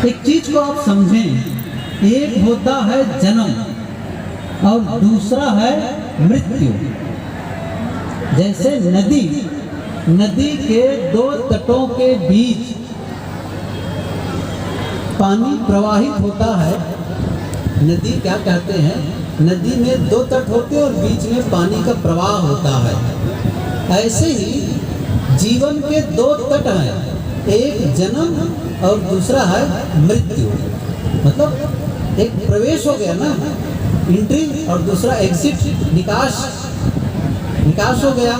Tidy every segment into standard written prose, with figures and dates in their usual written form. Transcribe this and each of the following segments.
एक चीज को आप समझें, एक होता है जन्म और दूसरा है मृत्यु। जैसे नदी के दो तटों के बीच पानी प्रवाहित होता है। नदी क्या कहते हैं, नदी में दो तट होते हैं और बीच में पानी का प्रवाह होता है। ऐसे ही जीवन के दो तट हैं, एक जन्म और दूसरा है मृत्यु। मतलब एक प्रवेश हो गया ना, एंट्री, और दूसरा एग्जिट, निकास हो गया।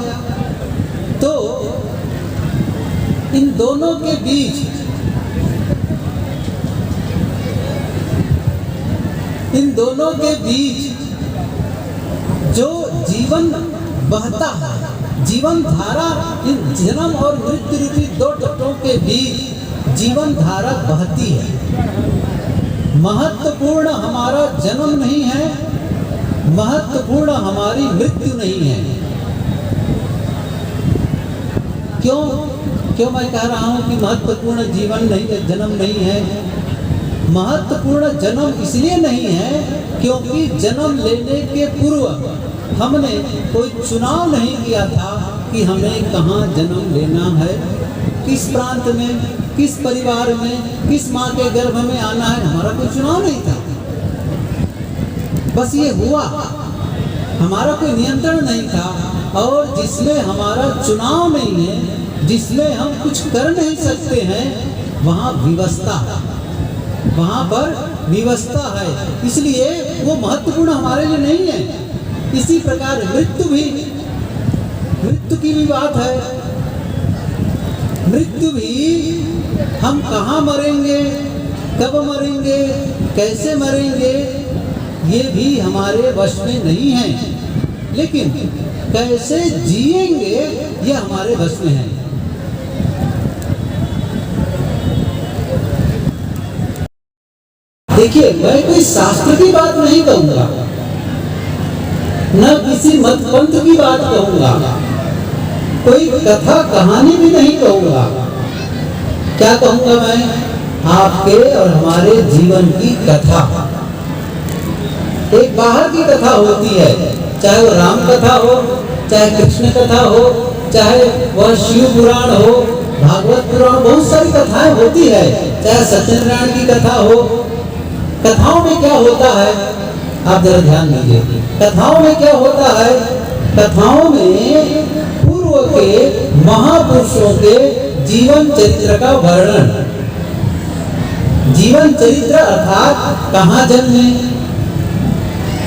तो इन दोनों के बीच जो जीवन बहता है, जीवन धारा, इन जन्म और मृत्यु रूपी दो तटों के बीच जीवन धारा बहती है। महत्वपूर्ण हमारा जन्म नहीं है, महत्वपूर्ण हमारी मृत्यु नहीं है। क्यों मैं कह रहा हूं कि महत्वपूर्ण जीवन नहीं है, जन्म नहीं है? महत्वपूर्ण जन्म इसलिए नहीं है क्योंकि जन्म लेने के पूर्व हमने कोई चुनाव नहीं किया था कि हमें कहाँ जन्म लेना है, किस प्रांत में, किस परिवार में, किस माँ के गर्भ में आना है। हमारा कोई चुनाव नहीं था, बस ये हुआ, हमारा कोई नियंत्रण नहीं था। और जिसमें हमारा चुनाव नहीं है, जिसमें हम कुछ कर नहीं सकते हैं, वहाँ विवशता है, वहाँ पर विवशता है, इसलिए वो महत्वपूर्ण हमारे लिए नहीं है। इसी प्रकार मृत्यु की भी बात है। मृत्यु भी, हम कहाँ मरेंगे, कब मरेंगे, कैसे मरेंगे, ये भी हमारे वश में नहीं है। लेकिन कैसे जिएंगे ये हमारे वश में है। देखिए, मैं कोई शास्त्र की बात नहीं कहूंगा, न किसी मत पंथ की बात कहूंगा, कोई कथा कहानी भी नहीं कहूंगा। क्या कहूंगा मैं? आपके और हमारे जीवन की कथा। एक बाहर की कथा होती है, चाहे वो राम कथा हो, चाहे कृष्ण कथा हो, चाहे वह शिव पुराण हो, भागवत पुराण, बहुत सारी कथाएं होती है, चाहे सत्यनारायण की कथा हो। कथाओं में क्या होता है, आप जरा ध्यान दीजिए। कथाओं में क्या होता है? कथाओं में पूर्व के महापुरुषों के जीवन चरित्र का वर्णन। जीवन चरित्र अर्थात कहाँ जन्मे,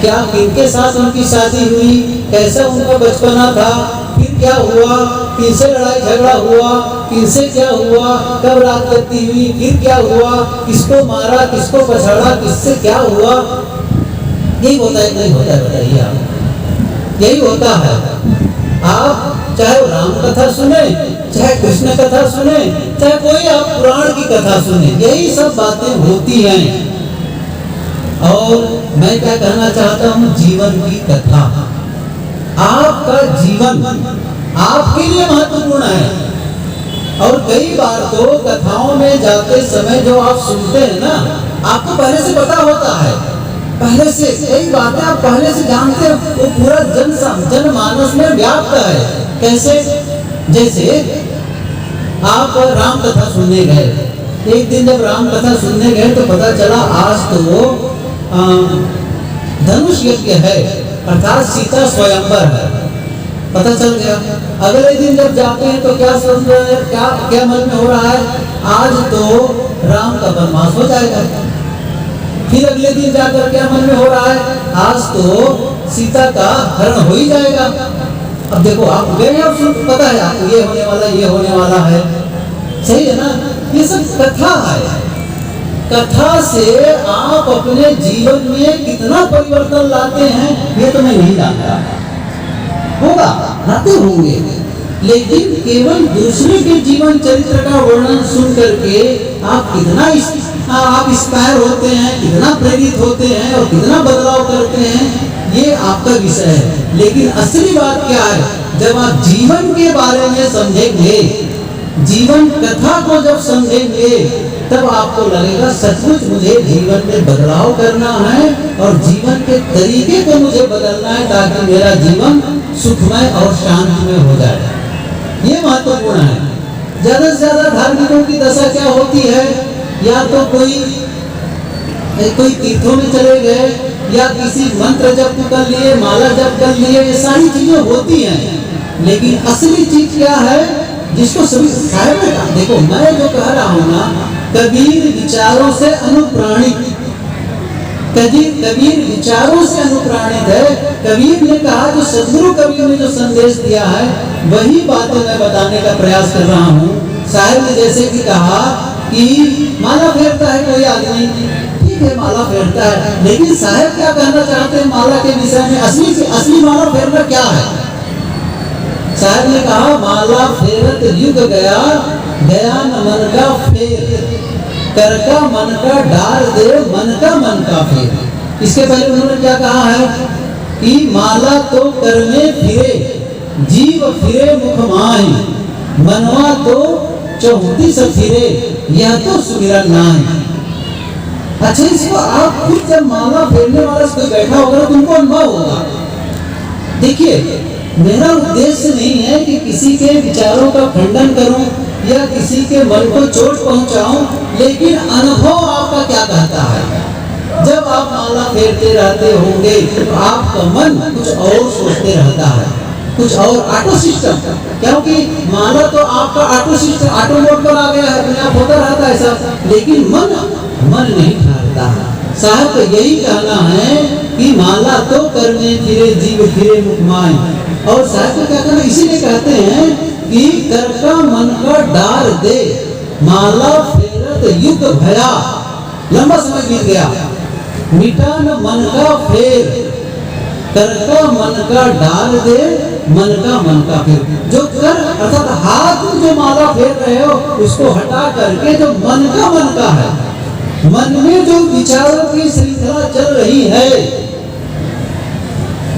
क्या किनके साथ उनकी शादी हुई, कैसा उनका बचपना था, फिर क्या हुआ, किनसे लड़ाई झगड़ा हुआ, किनसे क्या हुआ, कब रात गति हुई, फिर क्या हुआ, किसको मारा, किसको पछाड़ा, किससे क्या हुआ। यही होता है, नहीं होता है? बताइए आप। यही होता है। आप चाहे राम कथा सुने, चाहे कृष्ण कथा सुने, चाहे कोई आप पुराण की कथा सुने, यही सब बातें होती हैं। और मैं क्या कहना चाहता हूँ, जीवन की कथा। आपका जीवन आपके लिए महत्वपूर्ण है। और कई बार तो कथाओं में जाते समय जो आप सुनते हैं ना, आपको पहले से पता होता है, पहले से कई बातें आप पहले से जानते हैं, वो पूरा जनमानस में व्याप्त है। कैसे? जैसे आप राम कथा सुनने गए, एक दिन जब राम कथा सुनने गए तो पता चला आज तो धनुष यज्ञ है, अर्थात सीता स्वयंवर है, पता चल गया। अगले दिन जब जाते हैं तो क्या सोच रहे हैं, क्या मन में हो रहा है, आज तो राम का वनवास हो जाएगा। फिर अगले दिन जाकर क्या मन में हो रहा है, आज तो सीता का हरण हो ही जाएगा। अब देखो, आप गए, आप पता है आपको ये होने वाला, ये होने वाला है, सही है ना? ये सब कथा है। कथा से आप अपने जीवन में कितना परिवर्तन लाते हैं ये तो मैं नहीं जानता, होगा, लाते होंगे, लेकिन केवल दूसरे के जीवन चरित्र का वर्णन सुन करके आप कितना आप इंस्पायर होते हैं, कितना प्रेरित होते हैं और कितना बदलाव करते हैं, ये आपका विषय है। लेकिन असली बात क्या है, जब आप जीवन के बारे में समझेंगे, जीवन कथा को जब समझेंगे, तब आपको लगेगा सचमुच मुझे जीवन में बदलाव करना है और जीवन के तरीके को मुझे बदलना है ताकि मेरा जीवन सुखमय और शांतिमय हो जाए। ये महत्वपूर्ण है। ज्यादा से ज्यादा धार्मिकों की दशा क्या होती है, या तो कोई तीर्थों में चले गए या किसी मंत्र जप कर लिए, माला जप कर लिए, ये सारी चीजें होती हैं। लेकिन असली चीज क्या है जिसको सभी साहब ने कहा, देखो मैं जो कह रहा हूँ ना, कबीर विचारों से अनुप्राणित, कबीर विचारों से अनुप्राणित है। कबीर ने कहा, जो सदगुरु कबीर ने जो संदेश दिया है वही बातें मैं बताने का प्रयास कर रहा हूँ। साहब ने जैसे कि कहा कि माला फेरता है कोई आदमी, ठीक है माला फेरता है, लेकिन साहब क्या कहना चाहते हैं माला के विषय में, असली माला फेरना क्या है। साहब ने कहा, माला फेरत युग गया, गया न मन का फेर, कर का मन का डार दे, मन का फेर। इसके पहले उन्होंने क्या कहा है कि माला तो कर में फिरे, जीव फिरे मुख माही, मनवा तो 34 फिरे, यह तो सुमिरन नाहि। अच्छा, इसको आप खुद जब माला फेरने वाला कोई बैठा होगा तो तुमको अनुभव होगा। देखिए, मेरा उद्देश्य नहीं है कि किसी के विचारों का खंडन करूं या किसी के मन को चोट पहुंचाऊं, लेकिन अनुभव आपका क्या कहता है। जब आप माला फेरते रहते होंगे तो आपका मन कुछ और सोचते रहता है, कुछ और ऑटो सिस्टम, क्योंकि माला तो आपका ऑटो सिस्टम ऑटो मोड पर आ गया है, अपने आप होता रहता है ऐसा, लेकिन मन नहीं ठहरता है। साहब का यही कहना है कि माला तो करने फिरे, जीव फिरे मुख माही। और साहब का क्या कहना, इसीलिए कहते हैं कि कर का मन का डार दे, माला फेरत युग भया, लंबा समय बीत गया, मिटा न मन का फेर, कर का मन का डार दे, मन का फेर। जो कर अर्थात हाथ में जो माला फेर रहे हो उसको हटा करके जो मन का है, मन में जो विचारों की श्रृंखला चल रही है,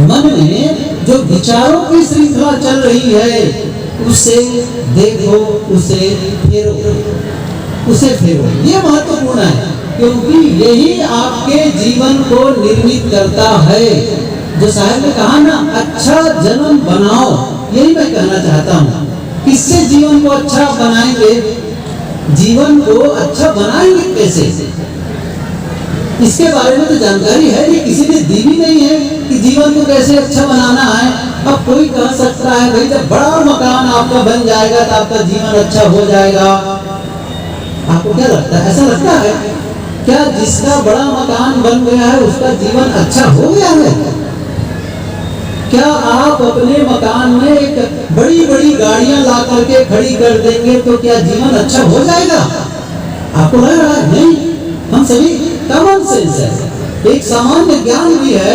मन में जो विचारों की श्रृंखला चल रही है, उसे देखो, उसे फेरो, ये महत्वपूर्ण है, क्योंकि यही आपके जीवन को निर्मित करता है। जो साहब ने कहा ना, अच्छा जन्म बनाओ, यही मैं कहना चाहता हूँ। किससे जीवन को अच्छा बनाएंगे, जीवन को अच्छा बनाएंगे कैसे, इसके बारे में तो जानकारी है नहीं, किसी ने दी भी नहीं है कि जीवन को कैसे अच्छा बनाना है। अब कोई कह सकता है भाई जब बड़ा मकान आपका बन जाएगा तो आपका जीवन अच्छा हो जाएगा। आपको क्या लगता है, ऐसा लगता है क्या जिसका बड़ा मकान बन गया है उसका जीवन अच्छा हो गया है? क्या आप अपने मकान में एक बड़ी बड़ी गाड़ियां ला करके खड़ी कर देंगे तो क्या जीवन अच्छा हो जाएगा? आपको लग रहा है? नहीं, हम सभी कॉमन सेंस है, एक सामान्य ज्ञान भी है।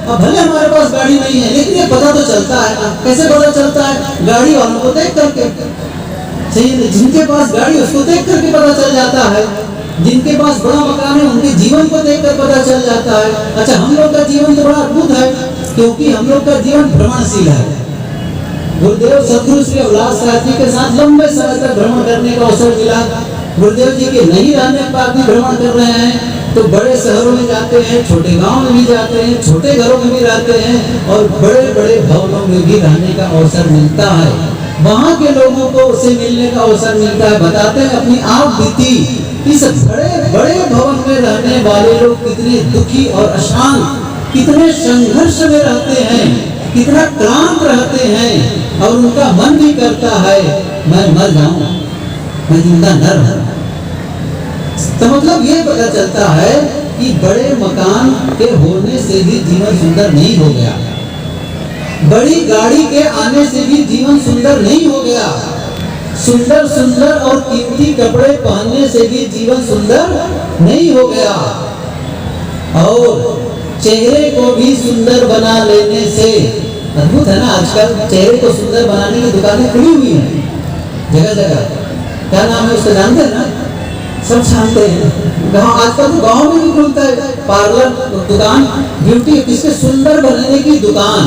अब भले हमारे पास गाड़ी नहीं है लेकिन ये पता तो चलता है ना। कैसे पता चलता है? गाड़ी वालों को देख करके, सही है, जिनके पास गाड़ी उसको देख करके पता चल जाता है, जिनके पास बड़ा मकान है उनके जीवन को देखकर पता चल जाता है। अच्छा, हम लोग का जीवन तो बड़ा अद्भुत है क्योंकि हम लोग का जीवन भ्रमणशील है। गुरुदेव सदगुरु श्री अभिलाष साहब जी के साथ लंबे समय तक भ्रमण करने का अवसर मिला। गुरुदेव जी के नहीं रहने पर भी भ्रमण कर रहे हैं तो बड़े शहरों में जाते हैं, छोटे गांव में भी जाते हैं, छोटे घरों में भी रहते हैं और बड़े बड़े भवनों में भी रहने का अवसर मिलता है। वहाँ के लोगों को उससे मिलने का अवसर मिलता है। बताते हैं अपनी आप बीती, इस बड़े बड़े भवन में रहने वाले लोग कितने दुखी और अशांत, कितने संघर्ष में रहते हैं, कितना क्लांत रहते हैं और उनका मन भी करता है मैं मर जाऊं, मैं जिंदा न रहूं। तो मतलब ये पता चलता है कि बड़े मकान के होने से भी जीवन सुंदर नहीं हो गया, बड़ी गाड़ी के आने से भी जीवन सुंदर नहीं हो गया, सुंदर सुंदर और कीमती कपड़े पहनने से भी जीवन सुंदर नहीं हो गया, और चेहरे को भी सुंदर बना लेने से, अद्भुत है ना, आजकल चेहरे को सुंदर बनाने की दुकानें खुली हुई हैं जगह जगह। क्या नाम है उसका, जानते हैं ना? सब जानते हैं। गाँव, आजकल तो गाँव में भी खुलता है पार्लर दुकान, ब्यूटी, किसके सुंदर बनने की दुकान।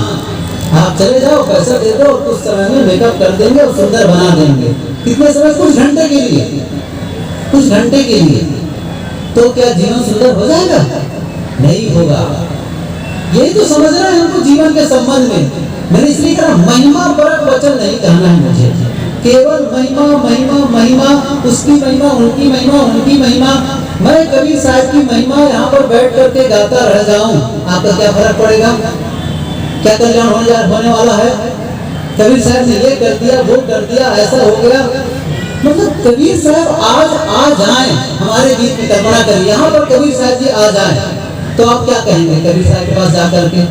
आप चले जाओ, पैसा दे दो और कुछ समय में मेकअप कर देंगे और सुंदर बना देंगे। कितने समय? कुछ घंटे के लिए। कुछ घंटे के लिए, तो क्या जीवन सुंदर हो जाएगा? नहीं होगा। यही तो समझना है हमको जीवन के संबंध में। मैंने इसलिए कहा महिमा परक वचन नहीं कहना है मुझे, केवल महिमा महिमा महिमा, उसकी महिमा, उनकी महिमा, उनकी महिमा। मैं कबीर साहब की महिमा यहाँ पर बैठ करके गाता रह जाऊं, आपका क्या फर्क पड़ेगा? क्या कल्याण होने वाला है? कबीर साहब ने ये कर दिया, वो कर दिया, ऐसा हो गया। मतलब कबीर साहब आज आ जाएं हमारे बीच में, कल्पना करिए यहाँ पर कबीर साहब जी आ जाएं, तो आप क्या कहेंगे? कबीर साहब के पास जाकर के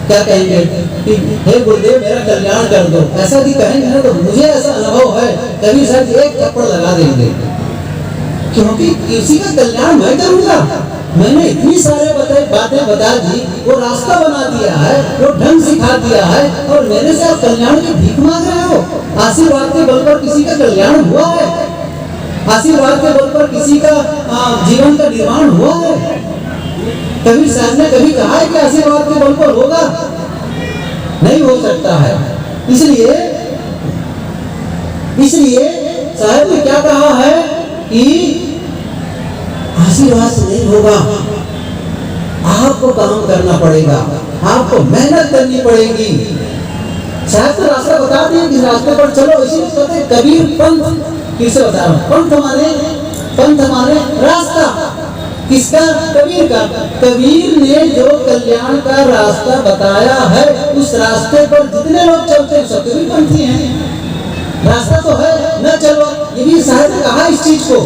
क्या कहेंगे कि हे गुरुदेव मेरा कल्याण कर दो, ऐसा भी कहेंगे ना? तो मुझे ऐसा अनुभव है कबीर साहब जी एक थप्पड़ लगा देंगे, क्योंकि किसी का कल्याण मैं करूंगा। मैंने इतनी सारे बातें बता दी, वो रास्ता बना दिया है, वो ढंग सिखा दिया है, और मेरे से आप कल्याण की भीख मांग रहे हो? आशीर्वाद के बल पर किसी का कल्याण हुआ है? आशीर्वाद के बल पर किसी का जीवन का निर्माण हुआ है? कबीर साहब ने कभी कहा है कि आशीर्वाद के बल पर होगा? नहीं हो सकता है। इसलिए साहब ने क्या कहा है कि आशीर्वाद से नहीं होगा, आपको काम करना पड़ेगा, आपको मेहनत करनी पड़ेगी। साहब तो रास्ता बता दिए कि रास्ते पर चलो, इसी कहते हैं कबीर पंथ। फिर से बता रहा हूं, पंथ माने रास्ता। किसका? कबीर का। कबीर ने जो कल्याण का रास्ता बताया है, उस रास्ते पर जितने लोग चलते हैं सब कबीर पंथी हैं। रास्ता तो है, न चलो। ये भी साहब ने कहा इस चीज को,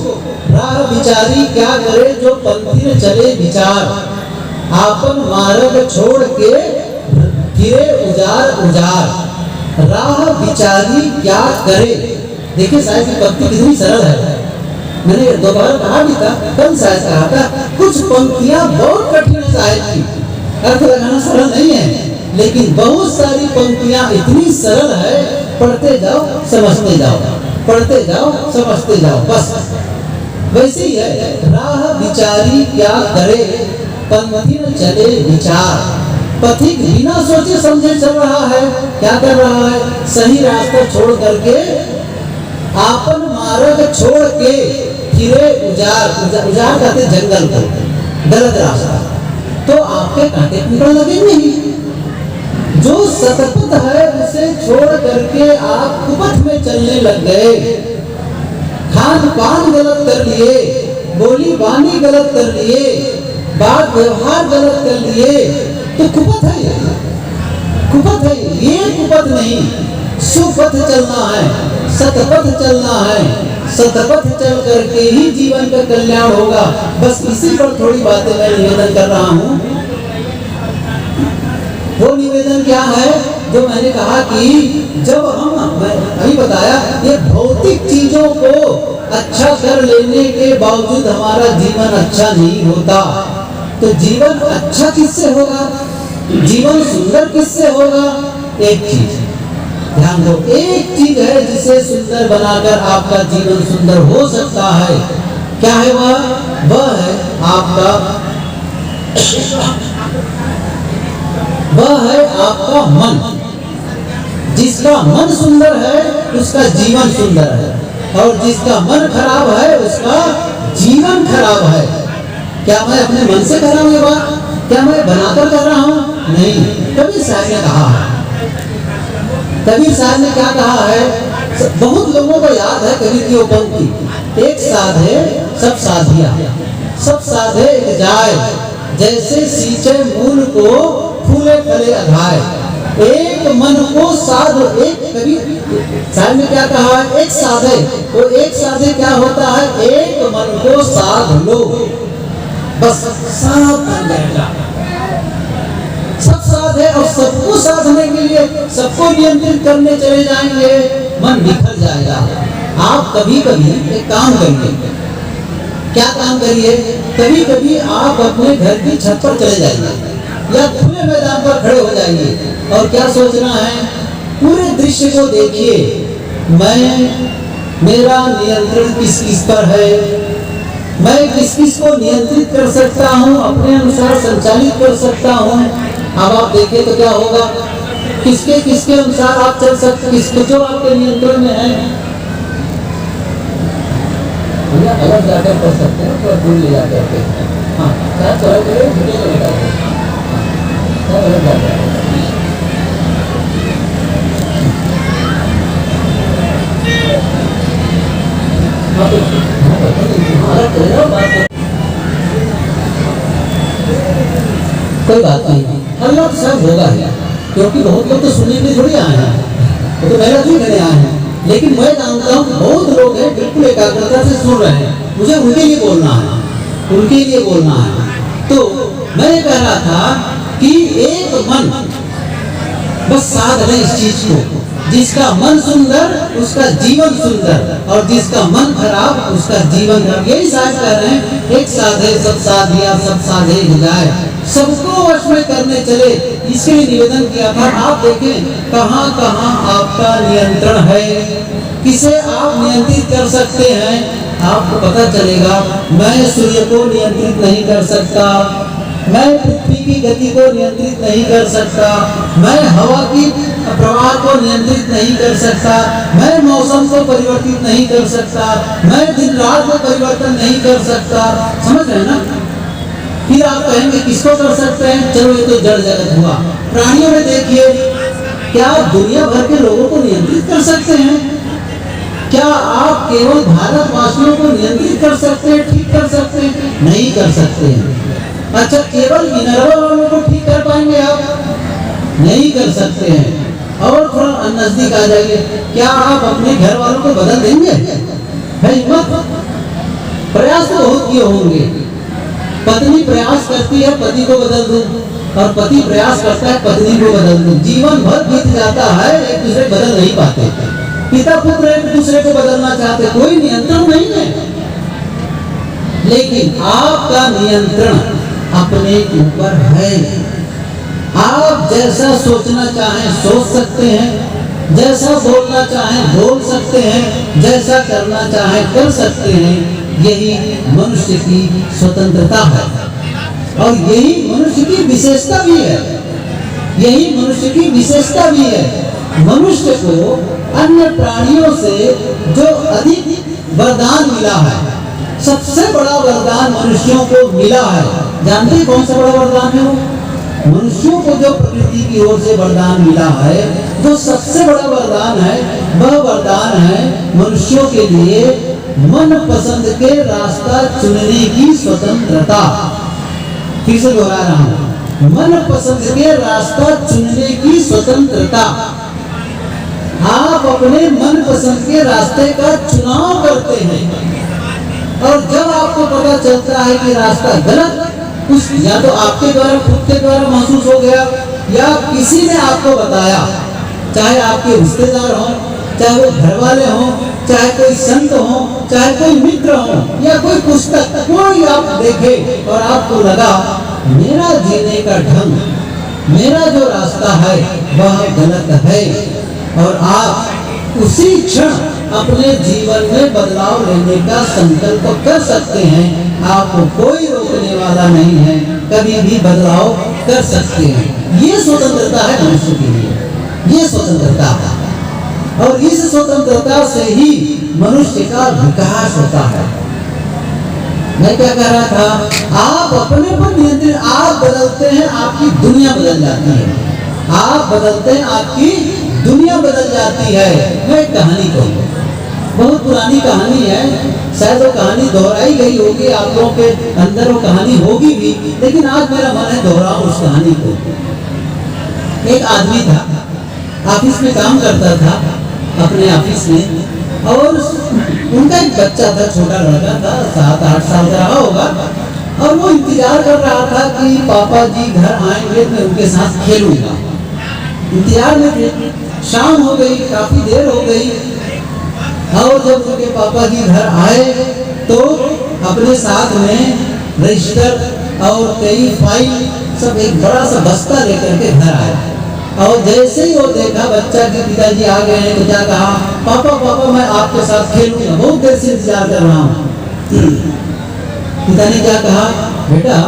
राह विचारी क्या करे जो पंथी न चले विचार, आपन मार्ग छोड़ के फिरे उजार उजार, राह विचारी क्या करे। देखिए साहब की पंक्ति कितनी सरल है। मैंने दोबारा कहा भी था, कल शायद कहा था, कुछ पंक्तियां बहुत कठिन है साहिब की, अर्थ लगाना सरल नहीं है, लेकिन बहुत सारी पंक्तियां इतनी सरल है, पढ़ते जाओ समझते जाओ, पढ़ते जाओ समझते जाओ, बस वैसे ही है। राह विचारी क्या करे पंथी न चले विचार, पथिक बिना सोचे समझे चल रहा है। क्या कर रहा है? सही रास्ता छोड़ करके, आपन मार्ग छोड़ के फिरे उजार कहते जंगल को, गलत रास्ता, तो आपके कांटे निकल लगे नहीं। जो सतपथ है उसे छोड़ करके आप कुपथ में चलने लग गए, खान पान गलत कर लिए, बोली बानी गलत कर लिए, बात व्यवहार गलत कर लिए, तो कुपथ है, कुपथ है। ये कुपथ नहीं, सुपथ चलना है, सतपथ चलना है। सतपथ चल करके ही जीवन का कल्याण होगा। बस इसी पर थोड़ी बातें मैं निवेदन कर रहा हूँ। वो निवेदन क्या है जो मैंने कहा कि जब हम, अभी बताया, ये भौतिक चीजों को अच्छा कर लेने के बावजूद हमारा जीवन अच्छा नहीं होता, तो जीवन अच्छा किससे होगा? जीवन सुंदर किससे होगा? एक चीज ध्यान दो, एक चीज है जिसे सुंदर बनाकर आपका जीवन सुंदर हो सकता है। क्या है वह? वह है आपका मन। जिसका मन सुंदर है उसका जीवन सुंदर है, और जिसका मन खराब है उसका जीवन खराब है। क्या मैं अपने मन से कर रहा हूँ ये बात? क्या मैं बनाकर कर रहा हूँ? नहीं। कबीर साहब ने कहा है, कबीर साहब ने क्या कहा है? बहुत लोगों को याद है कबीर की वो पंक्ति, एक साधे सब साधिया, सब साधे एक जाए, जैसे सींचे मूल को फूले फले अघाए। एक मन को साध, एक कबीर साहब ने क्या कहा है? एक साधे, तो एक साधे क्या होता है? एक मन को साध लो, बस सब बन जाएगा। सब साध है, और सबको साधने के लिए सबको नियंत्रित करने चले जाएंगे, मन बिखर जाएगा। आप कभी कभी एक काम करिए। क्या काम करिए? कभी कभी आप अपने घर की छत पर चले जाइए या खुले मैदान पर खड़े हो जाइए, और क्या सोचना है? पूरे दृश्य को देखिए। मेरा नियंत्रण किस किस पर है, मैं किस किस को नियंत्रित कर सकता हूँ, अपने अनुसार संचालित कर सकता हूँ। अब आप देखें तो क्या होगा? किसके किसके अनुसार आप चल सकते, किसको जो आपके नियंत्रण में है। या अलग जाकर कर सकते हैं, थोड़ा दूर ले जाकर के। हाँ, क्या चला करें झूठे को बता दो, क्या अलग जाकर कोई बात नहीं, अल्लाह तो सब होगा ही, क्योंकि बहुत लोग तो सुनने के लिए थोड़ी आए हैं, वो तो मेहनत भी करने आए हैं। लेकिन मैं जानता हूँ बहुत लोग हैं बिल्कुल एकाग्रता से सुन रहे हैं, मुझे उनके लिए बोलना है, उनके लिए बोलना है। तो मैं कह रहा था कि एक मन बस साध ले इस चीज को, जिसका मन सुंदर उसका जीवन सुंदर, और जिसका मन खराब उसका जीवन खराब। यही साथ कह रहे हैं, एक साधे सब साधिया सब साधे हो जाए, सबको वश में करने चले। इसके लिए निवेदन किया था। आप देखें कहाँ कहाँ आपका नियंत्रण है, किसे आप नियंत्रित कर सकते हैं, आपको पता चलेगा। मैं सूर्य को नियंत्रित नहीं कर सकता, मैं पृथ्वी की गति को नियंत्रित नहीं कर सकता, मैं हवा की प्रवाह को नियंत्रित नहीं कर सकता, मैं मौसम को परिवर्तित नहीं कर सकता, मैं दिन रात को परिवर्तन नहीं कर सकता। समझ रहे हैं ना? फिर आप कहेंगे किसको कर सकते हैं? चलो ये तो जड़ जगत हुआ। प्राणियों में देखिए, क्या दुनिया भर के लोगों को नियंत्रित कर सकते हैं? क्या आप केवल भारतवासियों को नियंत्रित कर सकते हैं, ठीक कर सकते हैं? नहीं कर सकते हैं। अच्छा, केवल मिनरवा वालों को ठीक कर पाएंगे आप? नहीं कर सकते हैं। और थोड़ा नजदीक आ जाइए, क्या आप अपने घर वालों को बदल देंगे? है हिम्मत? प्रयास तो बहुत किए होंगे। पत्नी प्रयास करती है पति को बदल दूं, और पति प्रयास करता है पत्नी को बदल दूं। जीवन भर बीत जाता है, एक दूसरे बदल नहीं पाते। पिता पुत्र एक दूसरे को बदलना चाहते, कोई नियंत्रण नहीं है। लेकिन आपका नियंत्रण अपने ऊपर है। आप जैसा सोचना चाहें सोच सकते हैं, जैसा बोलना चाहें बोल सकते हैं, जैसा करना चाहें कर सकते हैं। यही मनुष्य की स्वतंत्रता है, और यही मनुष्य की विशेषता भी है। यही मनुष्य की विशेषता भी है। मनुष्य को अन्य प्राणियों से जो अधिक वरदान मिला है, सबसे बड़ा वरदान मनुष्यों को मिला है। जानते हैं कौन सा बड़ा वरदान है वो? मनुष्यों को जो प्रकृति की ओर से वरदान मिला है, जो सबसे बड़ा वरदान है, वह वरदान है मनुष्यों के लिए मन पसंद के रास्ता चुनने की स्वतंत्रता। फिर से दोहरा रहा हूं, मन पसंद के रास्ता चुनने की स्वतंत्रता। आप अपने मन पसंद के रास्ते का चुनाव करते हैं, और जब आपको पता चलता है कि रास्ता गलत, कुछ या तो आपके द्वारा खुद के द्वारा महसूस हो गया, या किसी ने आपको बताया, चाहे आपके रिश्तेदार हों, चाहे वो घर वाले हों, चाहे कोई संत हो, चाहे कोई मित्र हो, या कोई पुस्तक, कोई आप देखे और आपको लगा मेरा जीने का ढंग, मेरा जो रास्ता है वह गलत है, और आप उसी क्षण अपने जीवन में बदलाव लेने का संकल्प कर सकते हैं। आपको कोई रोकने वाला नहीं है, कभी भी बदलाव कर सकते हैं। ये स्वतंत्रता है मनुष्य के लिए, ये स्वतंत्रता है, और इस स्वतंत्रता से ही मनुष्य का विकास होता है। मैं क्या कह रहा था? आप अपने पर नियंत्रण, आप बदलते हैं आपकी दुनिया बदल जाती है। आप बदलते हैं आपकी दुनिया बदल जाती है। मैं एक कहानी कहूँगा, बहुत पुरानी कहानी है, शायद वो कहानी दोहराई गई होगी, आप लोगों के अंदर वो कहानी होगी भी, लेकिन आज मेरा मन है दोहराऊं उस कहानी को। एक आदमी था, ऑफिस में काम करता था, अपने ऑफिस में, और उनका एक बच्चा था, छोटा लड़का था, 7-8 साल का रहा होगा, और वो इंतजार कर रहा था कि पापा जी घर आएंगे, मैं उनके साथ खेलूंगा। इंतजार में थे, शाम हो गई, काफी देर हो गई, और जब उनके पापा जी घर आए तो अपने साथ में रजिस्टर और कई फाइल, सब एक बड़ा सा बस्ता लेकर के घर आए। और जैसे ही वो देखा बच्चा के पिताजी आ गए हैं, तो क्या कहा? पापा पापा मैं आपके साथ खेलूंगा, बहुत देर से इंतजार कर रहा हूँ। पिता ने क्या कहा? बेटा,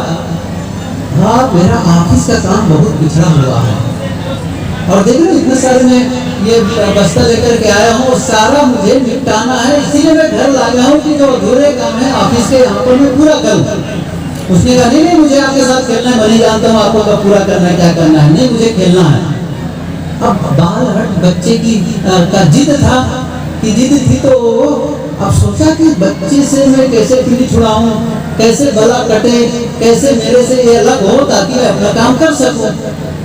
हाँ मेरा ऑफिस का काम बहुत पिछड़ा हुआ है, और देख रहे इतने सारे में ये बस्ता लेकर के आया हूँ, सारा मुझे निपटाना है, इसीलिए मैं घर ला गया हूँ कि जो अधूरे काम है ऑफिस के यहाँ पर मैं पूरा करूँ। उसने कहा नहीं नहीं मुझे आपके साथ खेलना है, मैं नहीं जानता हूँ आपको कब पूरा करना है, क्या करना है, नहीं मुझे खेलना है। अब बाल हट बच्चे की का जिद था कि जिद थी तो अब सोचा कि बच्चे से मैं कैसे पीढ़ी छुड़ाऊं, कैसे भला कटे, कैसे मेरे से ये अलग हो ताकि मैं अपना काम कर सकूं।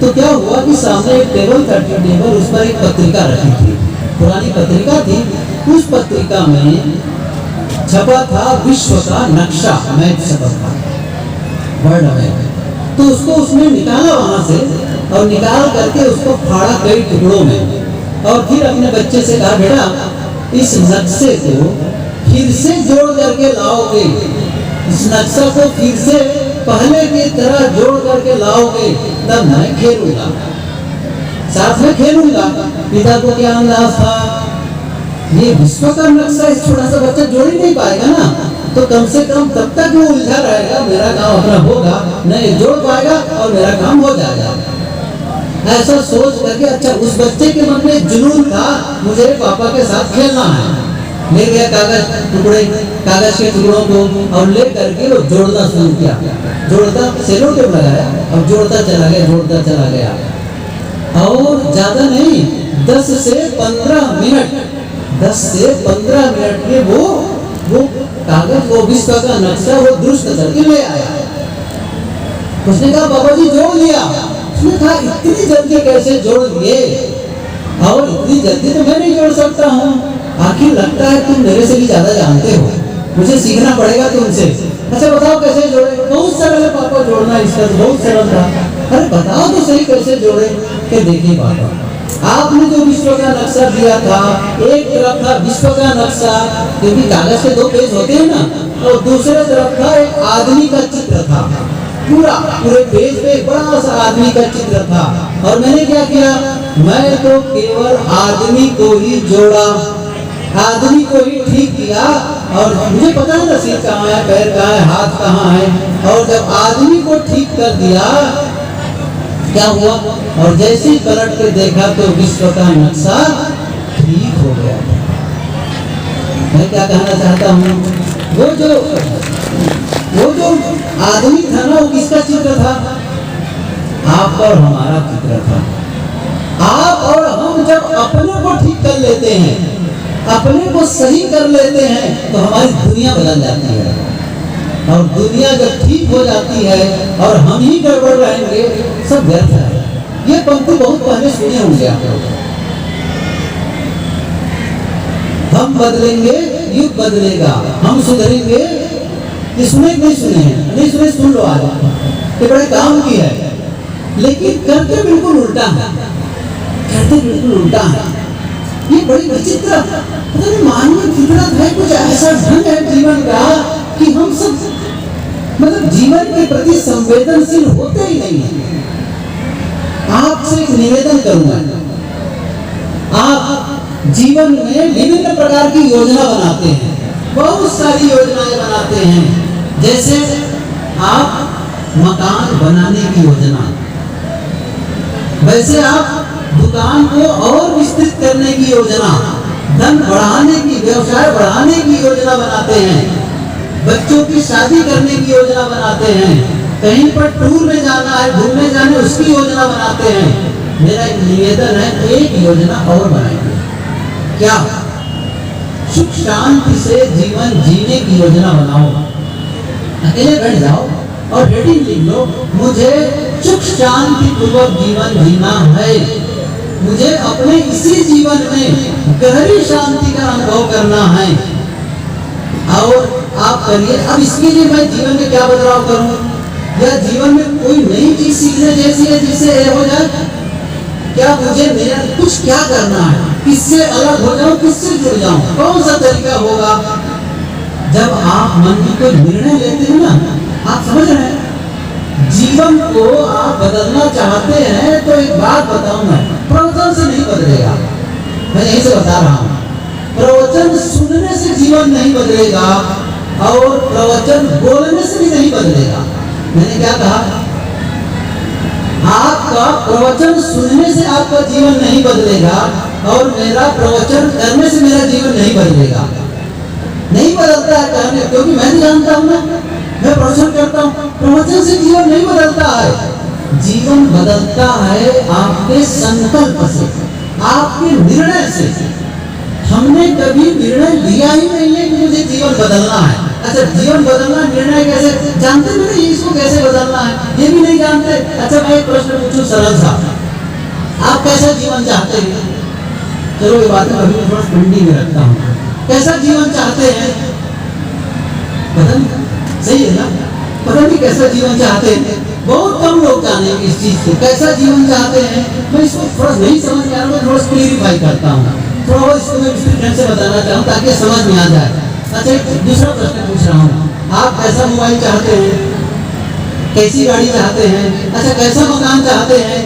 तो क्या हुआ कि सामने एक टेबल था, टेबल उस पर एक पत्रिका रखी थी, पुरानी पत्रिका थी। उस पत्रिका में छपा था विश्व का नक्शा, मैप छपा था, वर्ल्ड मैप। तो उसको उसने निकाला वहां से और निकाल करके उसको फाड़ा कई टुकड़ों में और फिर अपने बच्चे से कहा बेटा इस नक्शे को फिर से जोड़ करके लाओगे, इस नक्शा को फिर से पहले की तरह जोड़ करके लाओगे तब मैं खेलूंगा, साथ में खेलूंगा। पिता को क्या अंदाज था, ये विश्व का नक्शा इस छोटा सा बच्चा जोड़ ही नहीं पाएगा ना, तो कम से कम तब तक वो उलझा रहेगा, मेरा काम अपना होगा नहीं, जोड़ पाएगा और मेरा काम हो जाएगा। ऐसा सोच करके अच्छा उस बच्चे के मन में जुनून था मुझे पापा के साथ खेलना है, ले गया कागज के टुकड़ों को और ले करके वो जोड़ना शुरू किया, जोड़ता सेलो टेप लगाया और जोड़ता चला गया और ज्यादा नहीं 10 से 15 मिनट में वो कागज वो विश्व का नक्शा वो दुरुस्त करके ले आया। उसने कहा बाबा जी जोड़ लिया। उसने कहा इतनी जल्दी कैसे जोड़ लिए, और इतनी जल्दी तो मैं नहीं जोड़ सकता हूँ, आखिर लगता है तुम मेरे से भी ज्यादा जानते हो, मुझे सीखना पड़ेगा तुमसे। अच्छा बताओ कैसे जोड़े। बहुत सरल है पापा जोड़ना, इसका तो बहुत सरल था। अरे बताओ तो सही कैसे जोड़े। कि देखिए पापा आपने जो विश्व का नक्शा दिया था, एक तरफ था विश्व का नक्शा क्योंकि कागज के 2 पेज होते हैं ना, और दूसरे तरफ था एक आदमी का चित्र था, पूरे पेज पे एक बड़ा सा आदमी का चित्र था। और मैंने क्या किया, मैं तो केवल आदमी को ही जोड़ा, आदमी को ही ठीक किया, और मुझे पता है ना सिर कहाँ है, पैर कहाँ है, हाथ कहाँ है। और जब आदमी को ठीक कर दिया क्या हुआ, और जैसे ही पलट के देखा तो विश्व का नक्शा ठीक हो गया। मैं क्या कहना चाहता हूँ, वो जो आदमी था ना वो किसका चित्र था, आप और हमारा चित्र था। आप और हम जब अपने को ठीक कर लेते हैं, अपने को सही कर लेते हैं तो हमारी दुनिया बदल जाती है, और दुनिया जब ठीक हो जाती है और हम ही गड़बड़ रहेंगे सब व्यर्थ है। ये पंक्ति बहुत पहले सुने होंगे आप लोग। हम बदलेंगे युग बदलेगा, हम सुधरेंगे। ये सुने नहीं सुने हैं, नहीं सुने सुन लो आज, ये बड़े काम की है, लेकिन करते बिल्कुल उल्टा है, करते बिल्कुल उल्टा है। ये बड़ी विचित्र मानवीय फितरत है, कुछ ऐसा ढंग है जीवन का कि हम सब मतलब जीवन के प्रति संवेदनशील होते ही नहीं है। आपसे एक निवेदन करूंगा, आप जीवन में विभिन्न प्रकार की योजना बनाते हैं, बहुत सारी योजनाएं बनाते हैं, जैसे आप मकान बनाने की योजना, वैसे आप दुकान को और विस्तृत करने की योजना, धन बढ़ाने की, व्यवसाय बढ़ाने की योजना बनाते हैं, बच्चों की शादी करने की योजना बनाते हैं, कहीं पर टूर में जाना है, घूमने जाने उसकी योजना बनाते हैं। मेरा एक निवेदन है, एक योजना और बनाइए। क्या? सुख शांति से जीवन जीने की योजना बनाओ। अकेले बैठ जाओ और हेडिंग लिख लो, मुझे सुख शांति पूर्वक जीवन जीना है, मुझे अपने इसी जीवन में गहरी शांति का अनुभव करना है। और आप करिए। अब इसके लिए मैं जीवन में क्या बदलाव करूं, या जीवन में कोई नई चीज सीखने जैसी है जिससे ये हो जाए, क्या मुझे मेरा कुछ क्या करना है, किससे अलग हो जाऊं, किससे जुड़ जाऊं, कौन सा तरीका होगा। जब आप मन में कोई निर्णय लेते हैं ना, आप समझ रहे हैं, जीवन को आप बदलना चाहते हैं तो एक बात बताऊं मैं, प्रवचन से नहीं बदलेगा, मैं यहीं से बता रहा हूं। प्रवचन सुनने से जीवन नहीं बदलेगा और प्रवचन बोलने से भी नहीं बदलेगा। मैंने क्या कहा, आपका प्रवचन सुनने से आपका जीवन नहीं बदलेगा और मेरा प्रवचन करने से मेरा जीवन नहीं बदलेगा। नहीं बदलता है कहने, क्योंकि मैं नहीं जानता हूँ ना, मैं प्रवचन करता हूँ, प्रवचन से जीवन नहीं बदलता है। जीवन बदलता है आपके संकल्प से, आपके निर्णय से। हमने कभी निर्णय लिया ही नहीं है कि मुझे जीवन बदलना है। अच्छा, जीवन बदलना निर्णय कैसे जानते भी नहीं, इसको कैसे बदलना है ये भी नहीं जानते। अच्छा, मैं एक प्रश्न पूछूं सरल सा, आप कैसा जीवन चाहते हैं? चलो ये बात अभी थोड़ा पेंडिंग में रखता हूँ। कैसा जीवन चाहते हैं? पता नहीं, सही है ना? पता नहीं कैसा जीवन चाहते हैं। बहुत कम लोग जानेंगे इस चीज को, कैसा जीवन चाहते हैं। मैं इसको थोड़ा नहीं समझ में आ रहा, थोड़ा क्लियरिफाई करता हूँ, थोड़ा इसको मैं विस्तृत से बताना चाहूँ ताकि समझ में आ जाए। अच्छा, दूसरा प्रश्न पूछ रहा हूँ, आप कैसा मोबाइल चाहते हैं? कैसी गाड़ी चाहते हैं? अच्छा, कैसा मकान चाहते हैं?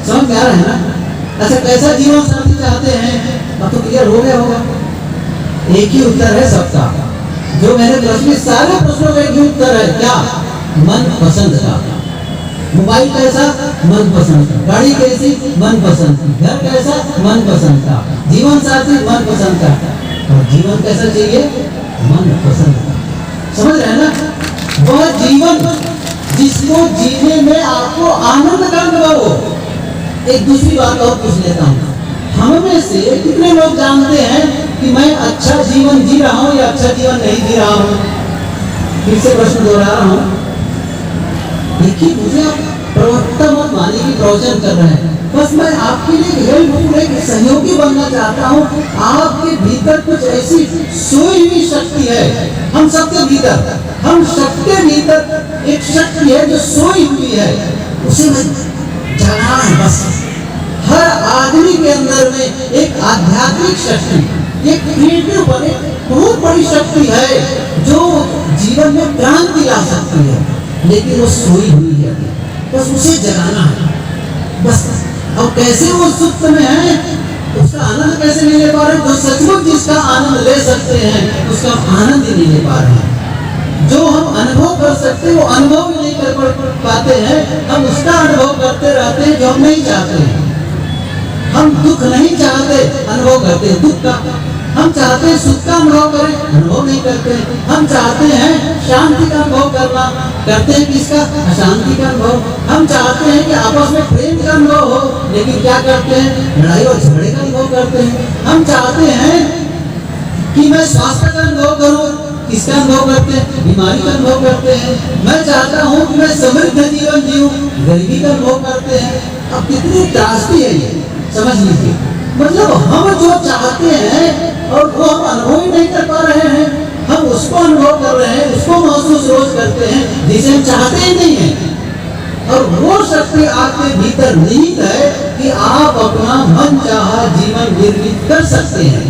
समझ में आ रहा है ना? अच्छा, कैसा जीवन साथी चाहते हैं? अब तो क्लियर हो गया होगा। एक ही उत्तर है सबका, जो मैंने प्रश्न, सारे प्रश्नों का एक ही उत्तर है, क्या? मन पसंद का। मोबाइल कैसा? मन पसंद। गाड़ी कैसी? मन पसंद। घर कैसा? मन पसंद का। जीवन साथी मन पसंद का। और जीवन कैसा चाहिए? मन पसंद का। समझ रहे हैं ना? वह जीवन जिसको जीने में आपको आनंद का अनुभव हो। एक दूसरी बात और पूछ लेता हूँ, हम में से कितने लोग जानते हैं कि मैं अच्छा जीवन जी रहा हूँ या अच्छा जीवन नहीं जी रहा हूँ? फिर से प्रश्न दोहरा रहा हूँ। देखिए, मुझे आप प्रवक्ता मत मानिए कि प्रवचन कर रहे हैं, बस मैं आपके लिए हेल्पफुल, एक सहयोगी बनना चाहता हूँ। आपके भीतर कुछ ऐसी सोई हुई शक्ति है, हम सबके भीतर, हम सबके भीतर एक शक्ति है जो सोई हुई है, उसे मैं जाना है। बस हर आदमी के अंदर में एक आध्यात्मिक शक्ति, एक क्रिएटिव बने बहुत बड़ी शक्ति है जो जीवन में क्रांति ला सकती है, लेकिन वो सोई हुई है, बस उसे जगाना है। बस अब कैसे वो सुप्त में है, उसका आनंद कैसे नहीं ले पा रहे? जो सचमुच जिसका आनंद ले सकते हैं उसका आनंद ही नहीं ले पा रहे हैं। जो हम अनुभव कर सकते वो अनुभव ही नहीं कर पाते हैं। हम उसका अनुभव करते रहते हैं जो हम नहीं चाहते हैं। हम दुख नहीं चाहते, अनुभव करते हैं दुख का। हम चाहते हैं सुख का अनुभव करें, अनुभव नहीं करते। हम चाहते हैं शांति का अनुभव करना, करते हैं किसका? अशांति का अनुभव। हम चाहते हैं कि आपस में प्रेम का अनुभव हो, लेकिन क्या करते हैं? लड़ाई और झगड़े का अनुभव करते हैं। हम चाहते हैं कि मैं स्वास्थ्य का अनुभव करूं, किसका अनुभव करते हैं? बीमारी का अनुभव करते हैं। मैं चाहता हूं कि मैं समृद्ध जीवन जीऊं, गरीबी का अनुभव करते हैं। अब कितनी त्रासदी है ये, समझ लीजिए। मतलब हम जो चाहते हैं और वो हम अनुभव ही नहीं कर पा रहे हैं, हम उसको अनुभव कर रहे हैं, उसको महसूस रोज करते हैं जिसे हम चाहते ही नहीं है। और वो शक्ति आपके भीतर निहित है कि आप अपना मन चाहा जीवन निर्मित कर सकते हैं,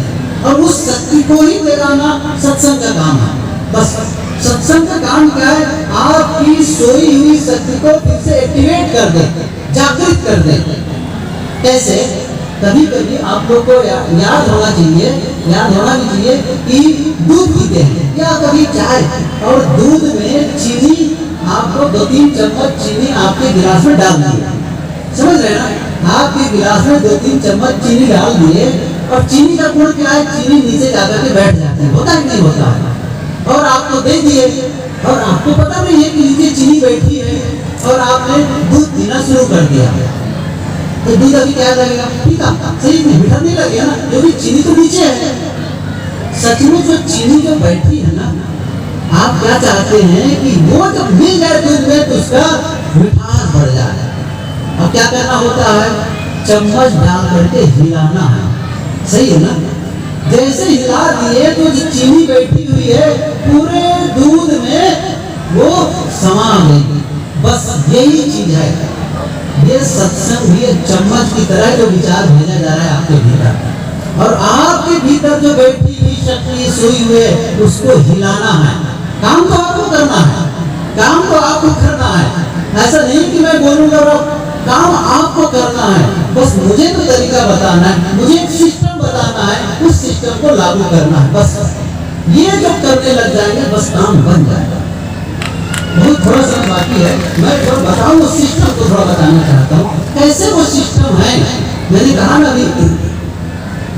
और उस शक्ति को ही जगाना सत्संग का काम है। बस सत्संग का काम क्या है? आपकी सोई हुई शक्ति को फिर से एक्टिवेट कर दे, जागृत कर दे। कैसे? कभी कभी आप लोग को याद होना चाहिए, याद होना भी चाहिए कि दूध पीते हैं या कभी चाय, और दूध में चीनी, आपको 2-3 चम्मच चीनी आपके गिलास में डाल दिए, समझ रहे ना? आपके गिलास में 2-3 चम्मच चीनी डाल दिए, और चीनी का गुण क्या है? चीनी नीचे जाकर के बैठ जाती है, होता है नहीं होता है? और आपको दे दिए, और आपको पता नहीं है कि नीचे चीनी बैठी है, और आपने दूध पीना शुरू कर दिया, तो दूध अभी क्या लगेगा? ठीक है, सही में मीठा नहीं लगेगा ना, क्योंकि चीनी तो नीचे है। सचमुच जो चीनी जो बैठी है ना, आप क्या चाहते हैं कि वो जब मिल जाए दूध में तो उसका मिठास बढ़ जाए। अब क्या करना होता है? चम्मच डाल करके हिलाना है, सही है ना? जैसे हिला दिए तो जो चीनी बैठी हुई है पूरे दूध में वो समा गई। बस यही चीज है, ये सत्संग भी एक चम्मच की तरह जो विचार भेजा जा रहा है आपके भीतर, और आपके भीतर जो बैठी हुई शक्ति सोई हुई है उसको हिलाना है। काम तो आपको करना है, काम तो आपको करना है। ऐसा नहीं कि मैं बोलूंगा, काम आपको करना है। बस मुझे तो तरीका बताना है, मुझे एक सिस्टम बताना है, उस सिस्टम को लागू करना है। बस ये जब करने लग जाएंगे बस काम बन जाएगा। बहुत थोड़ा सा बाकी है। मैं थोड़ा बताऊँ उस सिस्टम को थोड़ा बताना चाहता हूँ, कैसे वो सिस्टम है। मैंने कहा ना अभी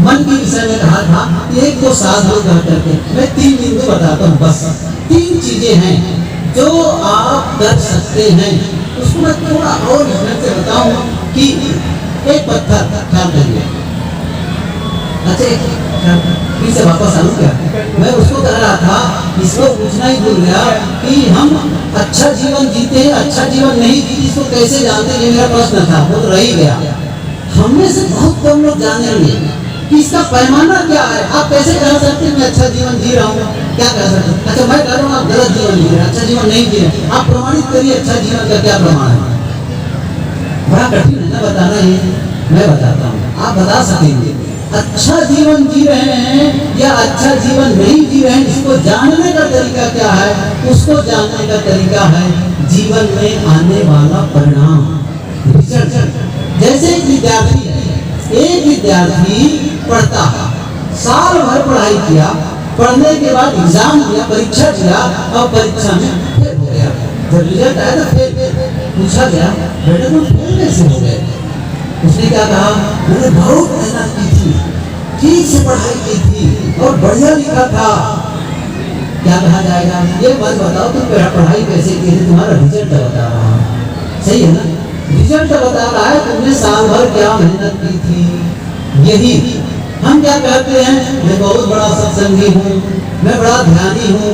मन के विषय में कहा था, एक दो साधु कह करके मैं 3 बिंदु बताता हूँ। बस 3 चीजें हैं जो आप कर सकते हैं। उसको मैं थोड़ा और विस्तार से बताऊँ कि एक पत्थर, ख्याल करिए। अच्छा फिर से वापस आऊँ क्या? मैं उसको कह रहा था, इसको पूछना ही भूल गया कि हम अच्छा जीवन जीते हैं, अच्छा जीवन नहीं जीते इसको कैसे जानते हैं, ये मेरा प्रश्न था, वो तो रह ही गया। हमने से बहुत कम लोग जानेंगे कि इसका पैमाना क्या है। आप कैसे कह सकते हैं मैं अच्छा जीवन जी रहा हूँ? क्या कह सकते हैं? अच्छा मैं कह रहा हूँ आप गलत जीवन जी रहे हैं, अच्छा जीवन नहीं जी रहे, आप प्रमाणित करिए अच्छा जीवन का क्या प्रमाण है। बड़ा कठिन है ना बताना, ये मैं बताता हूँ, आप बता सकेंगे अच्छा जीवन जी रहे हैं या अच्छा जीवन नहीं जी रहे हैं। इसको जानने का तरीका क्या है? उसको जानने का तरीका है जीवन में आने वाला परिणाम, रिजल्ट। जैसे एक विद्यार्थी है, एक विद्यार्थी पढ़ता है, साल भर पढ़ाई किया, पढ़ने के बाद एग्जाम दिया, परीक्षा दिया और परीक्षा में फेल हो गया। जब रिजल्ट आया तो फेल पूछा गया, बेटा तुम फेल कैसे हो गए? उसने क्या कहा, मैंने बहुत मेहनत की थी, ठीक से पढ़ाई की थी और बढ़िया लिखा था। क्या कहा जाएगा? ये मत बताओ तुम पढ़ाई कैसे की थी, तुम्हारा रिजल्ट बता रहा है। सही है ना? रिजल्ट बता रहा है तुमने साल भर क्या मेहनत की थी। यही हम क्या कहते हैं, मैं बहुत बड़ा सत्संगी हूँ, मैं बड़ा ध्यानी हूँ,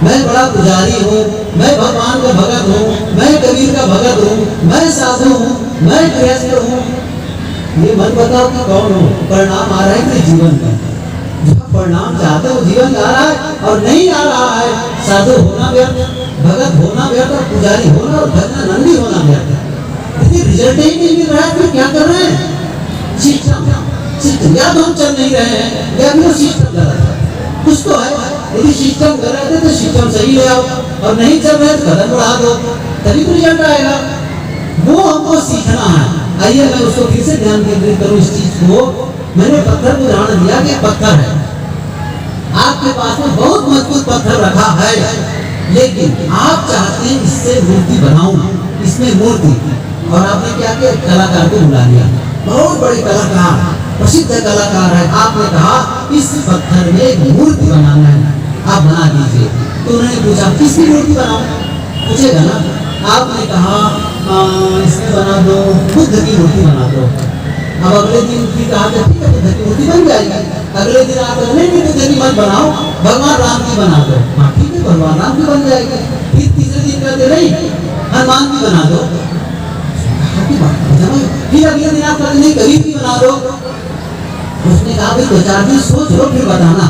मैं बड़ा पुजारी हूँ, मैं भगवान का भगत हूँ, मैं कबीर का भगत हूँ, मैं साधु हूँ, मैं गृहस्थ हूँ। ये मत बताओ कि कौन हो, परिणाम आ रहा है कि जीवन का। जब परिणाम चाहते हो जीवन आ रहा है और नहीं आ रहा है, साधु होना व्यर्थ, भगत होना व्यर्थ और पुजारी होना और भजना नंदी होना व्यर्थ। यदि रिजल्ट ही नहीं मिल रहा है तो क्या कर रहे हैं? सिस्टम या तो हम चल नहीं रहे हैं या फिर सिस्टम गलत है, कुछ तो है। यदि सिस्टम गलत है तो सिस्टम सही ले आओ, और नहीं चल रहे तो कदम बढ़ा दो, तभी तो रिजल्ट आएगा। वो हमको सीखना है। आइए मैं उसको फिर से ध्यान केंद्रित करूँ इस चीज को। मैंने पत्थर को उदाहरण दिया कि पत्थर है, आपके पास में बहुत मजबूत पत्थर रखा है, लेकिन आप चाहते हैं इससे मूर्ति बनाऊं, इसमें मूर्ति, और आपने क्या किया, कलाकार को बुला लिया, बहुत बड़े कलाकार, प्रसिद्ध कलाकार है। आपने कहा इस पत्थर में एक मूर्ति बनाना है, आप बना दीजिए। तो उन्होंने पूछा किसकी मूर्ति बनाऊं? पूछेगा ना। आपने कहा इसमें बना दो, बुद्ध की मूर्ति बना दो। अब अगले दिन फिर कहा ठीक है बुद्ध की मूर्ति बन जाएगी। अगले दिन आप नहीं बुद्ध की मत बनाओ, भगवान राम की बना दो। हाँ ठीक है भगवान राम की बन जाएगी। फिर तीसरे दिन कहते नहीं हनुमान की बना दो। फिर अगले दिन आप कहते नहीं कबीर की बना दो। उसने कहा भाई 2-4 दिन सोच लो फिर बताना।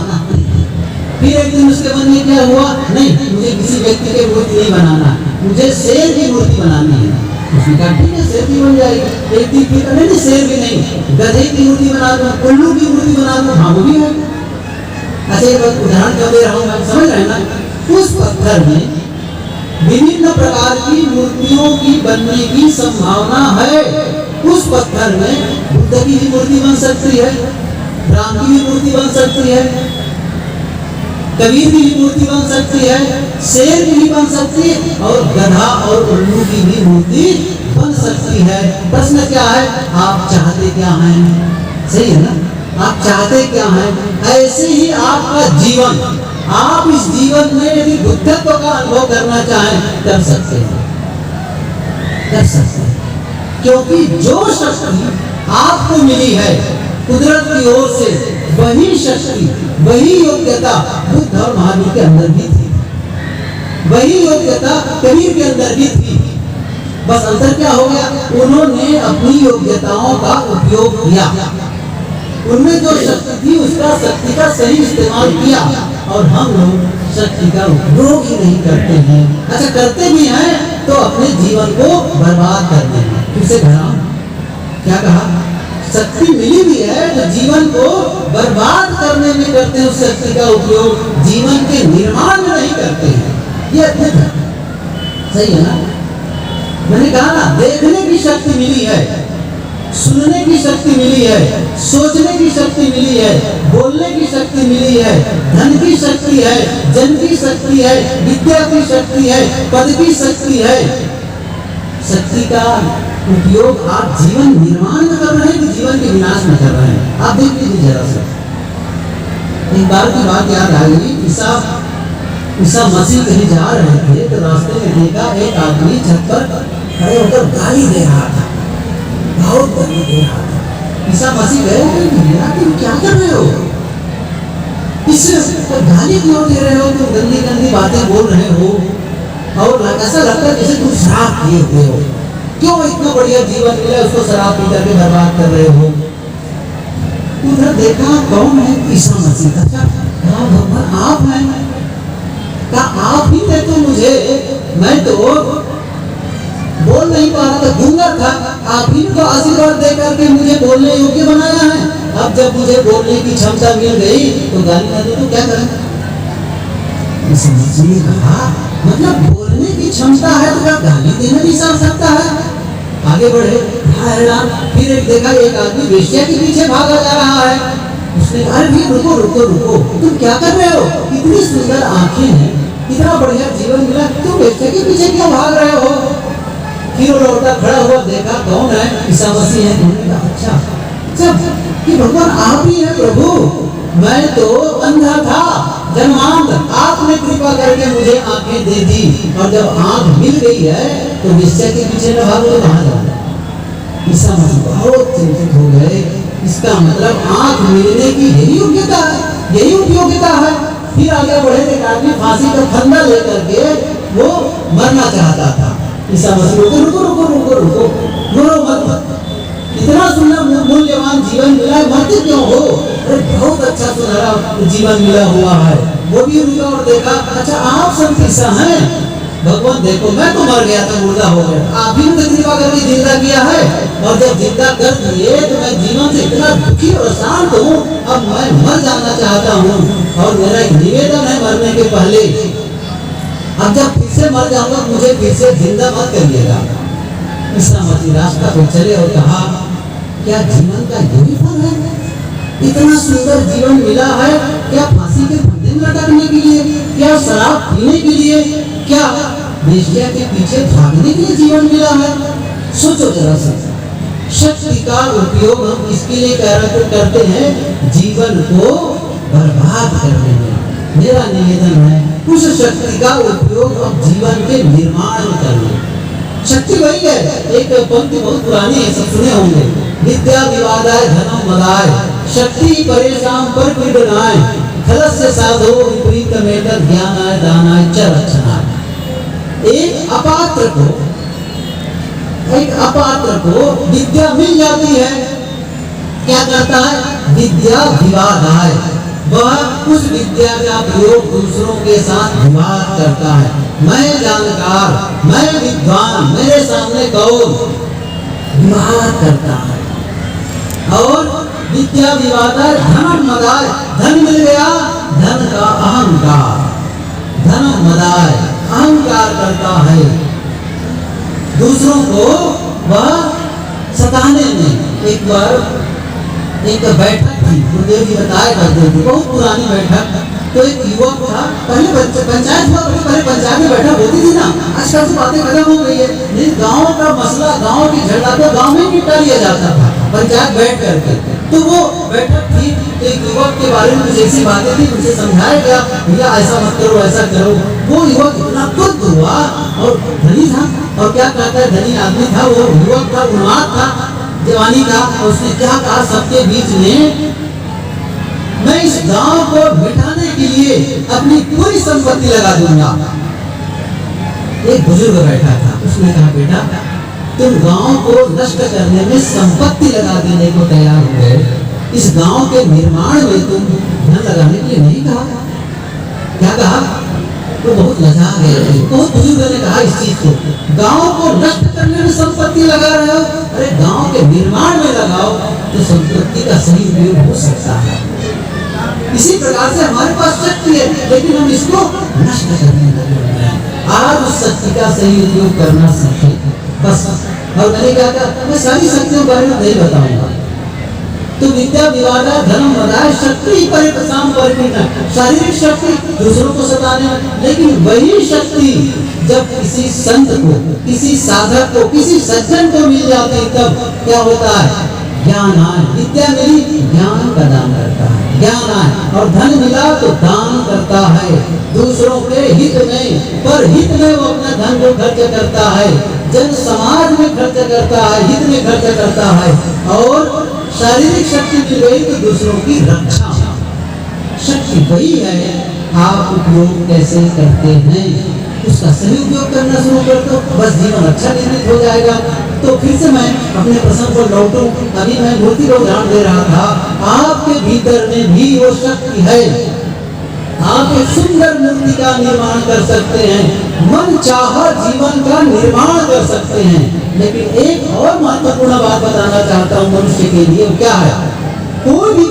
फिर एक दिन उसके मन में क्या हुआ, नहीं मुझे किसी व्यक्ति की मूर्ति नहीं बनाना, मुझे शेर की मूर्ति बनानी है। उसने कहा ठीक है शेर की बन जाएगी। एक दिन फिर नहीं शेर की नहीं, गधे की मूर्ति बना दो, उल्लू की मूर्ति बना दो। हाँ वो भी है। अच्छा एक उदाहरण क्यों दे रहा हूँ, मैं समझ रहे हैं ना। उस पत्थर में विभिन्न प्रकार की मूर्तियों की बनने की संभावना है। उस पत्थर में बुद्ध की भी मूर्ति बन सकती है, राम की भी मूर्ति बन सकती है, कबीर की भी मूर्ति बन सकती है, शेर की भी बन सकती है, और गधा और उल्लू की भी मूर्ति बन सकती है। प्रश्न क्या है, आप चाहते क्या हैं? सही है ना, आप चाहते क्या हैं? ऐसे ही आपका जीवन, आप इस जीवन में यदि बुद्धत्व का अनुभव करना चाहें कर सकते हैं, कर सकते हैं। क्योंकि जो शक्ति आपको मिली है कुदरत की ओर से, वही शक्ति, वही योग्यता बुद्ध और महावीर के अंदर भी थी, वही योग्यता कबीर के अंदर भी थी। बस अंतर क्या हो गया, उन्होंने अपनी योग्यताओं का उपयोग किया, उनमें जो शक्ति थी उसका शक्ति का सही इस्तेमाल किया, और हम लोग शक्ति का उपयोग ही नहीं करते हैं। अच्छा करते भी हैं तो अपने जीवन को बर्बाद करते हैं। फिर से कहा, क्या कहा, शक्ति मिली भी है तो जीवन को बर्बाद करने में करते हैं उस शक्ति का उपयोग, जीवन के निर्माण में नहीं करते हैं। ये अद्भुत है, सही है ना। मैंने कहा ना देखने की शक्ति मिली है, सुनने की शक्ति मिली है, सोचने की शक्ति मिली है, बोलने की शक्ति मिली है, धन की शक्ति है, जन की शक्ति है, विद्या की शक्ति है, पद की शक्ति है। शक्ति का उपयोग आप जीवन निर्माण में कर रहे हैं कि जीवन के विनाश में कर रहे हैं? आप देख लीजिए जरा सा। एक बार की बात याद आई, ईसा मसीह कहीं जा रहे थे तो रास्ते में देखा एक आदमी छत पर खड़े होकर गाली दे रहा था, बहुत गाली दे रहा था। ईसा मसीह गए, तुम क्या कर रहे हो? इससे गाली क्यों दे रहे हो? तुम गंदी गंदी बातें बोल रहे हो और ऐसा लगता है जैसे तुम शराब पिए हुए हो। क्यों इतना बढ़िया जीवन मिला उसको शराब पी करके बर्बाद कर रहे हो? उधर देखा कौन है? ईसा मसीह। अच्छा भगवान आप हैं? कहा आप ही थे तो मुझे, मैं तो बोल नहीं पा रहा था, गूंगा था, आप ही ने तो आशीर्वाद दे करके मुझे बोलने योग्य बनाया है। अब जब मुझे बोलने की क्षमता मिल गई तो गाली ना दो तो क्या करें? ईसा मसीह ने कहा मतलब बोलने की क्षमता है तो क्या गाली देना भी सह सकता है? आगे बढ़े, फिर एक देखा एक आदमी वेश्या के पीछे भागा जा रहा है। उसने कहा अरे रुको रुको रुको, तुम क्या कर रहे हो? इतनी सुंदर आंखें हैं, इतना बढ़िया जीवन मिला, तुम वेश्या के पीछे क्यों भाग रहे हो? फिर वो लौटा खड़ा हुआ, देखा कौन है? ईसा मसीह है। उन्होंने कहा अच्छा कि भगवान आप ही हैं प्रभु, मैं तो अंधा था, जन्मांध, आपने कृपा करके मुझे आंखें दे दी और जब आंख मिल गई है तो वेश्या के पीछे न भागो तो कहां जाओ? ईसा मसीह बहुत चिंतित हो गए। इसका मतलब आंख मिलने की यही योग्यता है, यही उपयोगिता है। फिर आगे बढ़े, एक आदमी फांसी का फंदा लेकर के वो मरना चाहता था। ईसा मसीह रुको रुको रुको रुको रुको, मरो मत, इतना सुंदर मूल्यवान जीवन मिला है, मरते क्यों हो? अरे बहुत अच्छा सुनहरा जीवन मिला हुआ है। वो भी रुका और देखा, अच्छा आप संत ईसा हैं? भगवान देखो मैं तो मर गया था, मुर्दा हो गया, आप ही ने कृपा करके जिंदा किया है और जब जिंदा कर दिए तो मैं जीवन से इतना दुखी और शांत हूँ, अब मैं मर जाना चाहता हूँ और मेरा एक निवेदन है मरने के पहले, अब जब फिर से मर जाऊंगा मुझे फिर से जिंदा मत करिएगा। ईसा मसीह रास्ता पर चले और कहा क्या जीवन का यही फल है? इतना सुंदर जीवन मिला है, क्या फांसी के फंदे में लटकने के लिए, क्या शराब पीने के लिए, क्या वेश्या के पीछे भागने के लिए जीवन मिला है? सोचो जरा सा। शक्ति का उपयोग हम इसके लिए करते हैं जीवन को बर्बाद करने में। मेरा निवेदन है उस शक्ति का उपयोग हम जीवन के निर्माण में करें। शक्ति वही है, एक पंक्ति बहुत पुरानी है, सब सुने होंगे, विद्या विवादाय धनम मदाय शक्ति परेशान पर पीड़नाय खलस्य साधो विपरीत मेतद ज्ञानाय दानाय च रक्षणाय। एक अपात्र को विद्या मिल जाती है, क्या करता है? विद्या विवादाय, वह उस विद्या का प्रयोग दूसरों के साथ विवाद करता है। मैं जानकार, मैं विद्वान, मेरे सामने कौन? विवाद करता है। और विद्या विवादाय धनम मदाय, धन मिल गया, धन का अहंकार, धनम मदाय अहंकार करता है दूसरों को वह सताने में। एक बार एक बैठक थी, गुरुदेव जी बताया करते थे, बहुत पुरानी बैठक। तो एक युवक था, पहले पंचायत हुआ, पहले पंचायत में बैठक होती थी ना, आजकल तो बातें खत्म हो गई है। नहीं, गांव का मसला, गांव की झगड़ा तो गांव में निपटा लिया जाता था पंचायत बैठ करके। तो वो बैठक थी, तो एक युवक के बारे में कुछ ऐसी बातें थी, उसे समझाया गया भैया ऐसा मत करो, ऐसा करो। वो युवक इतना क्रुद्ध हुआ और धनी था, और क्या कहता है, धनी आदमी था, वो युवक था, उन्माद था, जवानी का। उसने क्या कहा सबके बीच में, मैं इस गांव को मिटाने के लिए अपनी पूरी संपत्ति लगा दूंगा। एक बुजुर्ग बैठा था, उसने कहा बेटा तुम गांव को नष्ट करने में संपत्ति लगा देने को तैयार हो गए, इस गांव के निर्माण में तुम धन लगाने के लिए नहीं कहा? क्या कहा? तो बहुत लजा गए। बहुत बुजुर्ग ने कहा इस चीज को, गांव को नष्ट करने में संपत्ति लगा रहे हो, अरे गांव के निर्माण में लगाओ तो संपत्ति का सही उपयोग हो सकता है। इसी प्रकार से हमारे पास शक्ति है, लेकिन हम इसको नष्ट करने लगे हैं। आज उस शक्ति का सही उपयोग करना सीखें। बस और मैंने क्या कहा, मैं सारी शक्तियों के बारे में नहीं बताऊंगा। तो विद्या विवादा धर्म मदाय शक्ति परिपसाम परिपीना, शारीरिक शक्ति दूसरों को सताने, लेकिन वही शक्ति जब किसी संत को, किसी साधक को, किसी सज्जन को मिल जाती तब क्या होता है, ज्ञान आए। विद्या मिली, ज्ञान का दान करता है, ज्ञान आए, और धन मिला तो दान करता है दूसरों के हित में, पर हित में वो अपना धन को खर्च करता है, जन समाज में खर्च करता है, हित में खर्च करता है। और शारीरिक शक्ति मिल गई तो दूसरों की रक्षा शक्ति वही है। आप उपयोग कैसे करते हैं, उसका सही उपयोग करना शुरू कर दो, बस जीवन अच्छा निर्मित हो जाएगा। तो फिर से मैं अपने प्रसंग पर लौटूं। अभी मैं मूर्ति को ध्यान दे रहा था, आपके भीतर में भी वो शक्ति है। आप एक सुंदर मूर्ति का निर्माण कर सकते हैं, मन चाहा जीवन का निर्माण कर सकते हैं। लेकिन एक और महत्वपूर्ण बात बताना चाहता हूँ मनुष्य के लिए, क्या है, कोई भी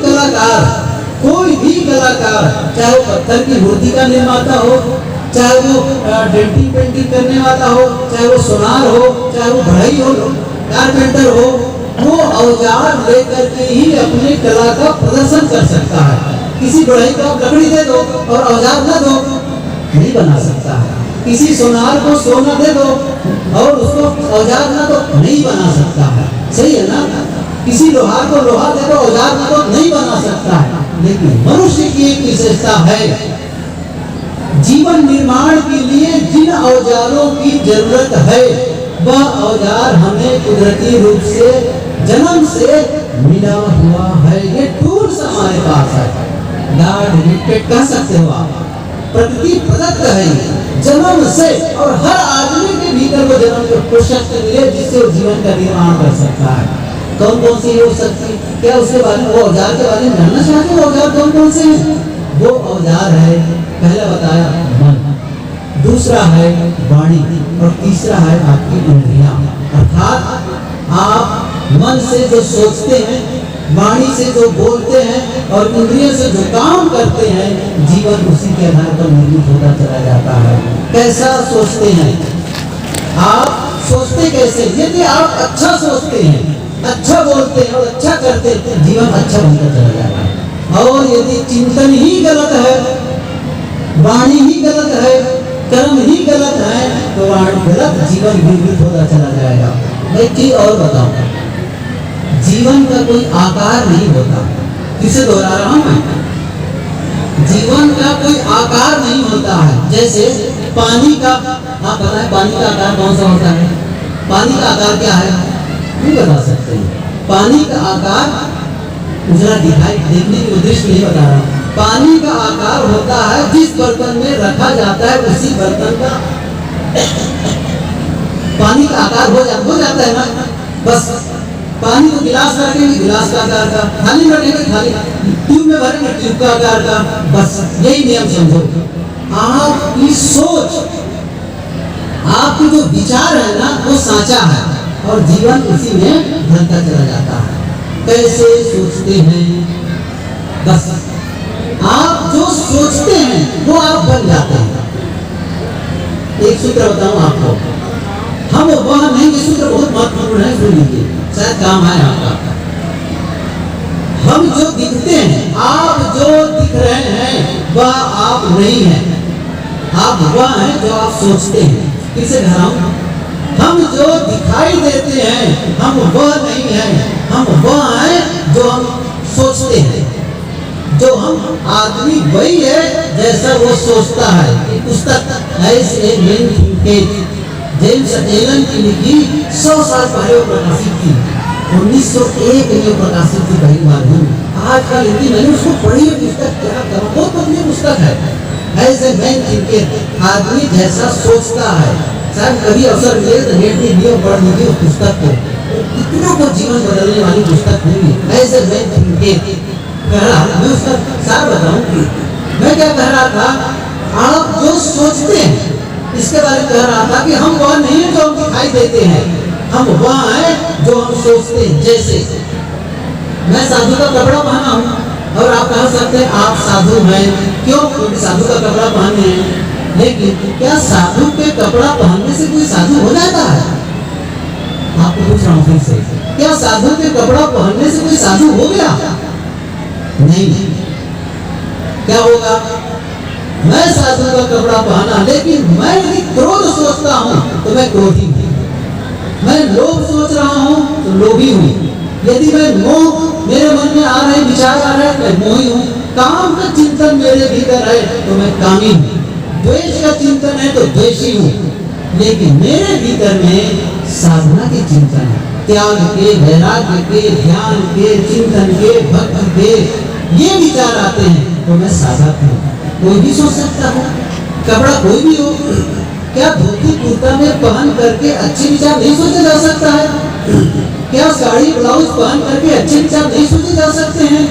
कलाकार, चाहे वो पत्थर की मूर्ति का निर्माता हो, चाहे वो डेंटिंग पेंटिंग करने वाला हो, चाहे वो सोनार हो, चाहे वो बढ़ई हो, कारपेंटर हो, वो औजार लेकर के ही अपने कला का प्रदर्शन कर सकता है। किसी बढ़ई को लकड़ी दे दो और औजार न दो, नहीं बना सकता है। किसी सोनार को सोना दे दो और उसको औजार न दो, नहीं बना सकता है। सही है ना? किसी लोहार को लोहा दे दो, औजार न दो, नहीं बना सकता है। लेकिन मनुष्य की एक विशेषता है, जीवन निर्माण के लिए जिन औजारों की जरूरत है वह औजार हमें कुदरती रूप से जन्म से मिला हुआ है। ये टूल्स हमारे पास है, गॉड गिफ्टेड कह सकते हो आप, प्रकृति प्रदत्त है जन्म से। और हर आदमी के भीतर वो जन्म को शक्ति मिले जिससे वो जीवन का निर्माण कर सकता है। कौन कौन सी हो सकती, क्या उसके बारे में, वो औजार के बारे में जानना चाहते हो? औजार कौन कौन से हैं? वो औजार है, पहला बताया मन, दूसरा है वाणी, और तीसरा है आपकी इंद्रियां। अर्थात आप मन से जो सोचते हैं, वाणी से जो बोलते हैं, और इंद्रियों से जो काम करते हैं, जीवन उसी के आधार पर निर्मित होता चला जाता है। कैसा सोचते हैं आप, सोचते कैसे? यदि आप अच्छा सोचते हैं, अच्छा बोलते हैं और अच्छा करते हैं, जीवन अच्छा बनता चला जाता है। और यदि चिंतन ही गलत है, वाणी ही गलत है, कर्म ही गलत है, तो वाणी गलत, जीवन विकृत होता चला जाएगा। एक चीज और बताऊं, जीवन का कोई आकार नहीं होता। किसे दोहरा रहा हूं मैं, जीवन का कोई आकार नहीं होता है। जैसे पानी का, आप बताएं पानी का आकार कौन सा होता है? पानी का आकार क्या है, नहीं बता सकते। पानी का आकार उजला दिखाई, देखने की उद्देश्य नहीं बता रहा। पानी का आकार होता है जिस बर्तन में रखा जाता है, उसी बर्तन का पानी का आकार हो जाता है ना। बस पानी को गिलास रखेंगे, गिलास का आकार का, थाली में रखेंगे, थाली, ट्यूब में भरेंगे, ट्यूब का आकार का। बस यही नियम समझो। आपकी सोच, आपकी जो विचार है ना, वो साँचा है, और जीवन उसी में ढलता चला जाता है। कैसे सोचते हैं, बस आप जो सोचते हैं वो आप बन जाते हैं। एक सूत्र बताऊं आपको, हम वह नहीं, ये सूत्र बहुत महत्वपूर्ण है, सुन लीजिए, शायद काम आए आपका। हम जो दिखते हैं, आप जो दिख रहे हैं वह आप नहीं हैं, आप वह हैं जो आप सोचते हैं। फिर से दोहराऊं, हम जो दिखाई देते हैं हम वह नहीं हैं, हम वह हैं जो हम सोचते हैं। जो हम आदमी वही है जैसा वो सोचता है। ये पुस्तक जेम्स एलन की लिखी 100 साल पहले प्रकाशित थी, 1901 में प्रकाशित थी पहली बार। आज का हिंदी मैंने उसको पढ़ी है पुस्तक, क्या करूं, बहुत पतली पुस्तक है। ऐसे मैन थिंकर, आदमी जैसा सोचता है। शायद कभी अवसर मिले तो नेट में वीडियो पढ़ लीजिए उस पुस्तक को, इतना को जीवन बदलने वाली पुस्तक नहीं है। ऐसे मैन थिंकर कह रहा, मैं उसका सार बताऊं, मैं क्या कह रहा था, आप जो सोचते हैं इसके बारे में कह रहा था कि हम वह नहीं है जो हम दिखाई देते हैं, हम वह हैं जो हम सोचते हैं। जैसे मैं साधु का कपड़ा पहना हूँ और आप कह सकते हैं आप साधु हैं, क्यों? क्योंकि साधु का कपड़ा पहने हैं। लेकिन क्या साधु के कपड़ा पहनने से कोई साधु हो जाता है? आपको पूछ रहा हूँ फिर से, क्या साधु के कपड़ा पहनने से कोई साधु हो गया? नहीं। क्या होगा? मैं साधु का कपड़ा पहना, लेकिन मैं यदि क्रोध सोचता हूँ तो मैं क्रोधी हूँ, मैं लोभ सोच रहा हूँ तो लोभी हूँ, यदि मैं मोह मेरे मन में आ रहे विचार आ रहे मैं मोही हूँ, काम का चिंतन मेरे भीतर है तो मैं कामी हूँ, द्वेष का चिंतन है तो द्वेषी हूँ। लेकिन मेरे भीतर में साधना के चिंतन है, त्याग के, वैराग्य के, ध्यान के, चिंतन के, भक्ति के ये विचार आते हैं तो मैं साधक हूँ। कोई भी सोच सकता है, कपड़ा कोई भी हो, क्या धोती कुर्ता में पहन करके अच्छे विचार नहीं सोचे जा सकता है? क्या साड़ी ब्लाउज पहन करके अच्छे विचार नहीं सोचे जा सकते हैं?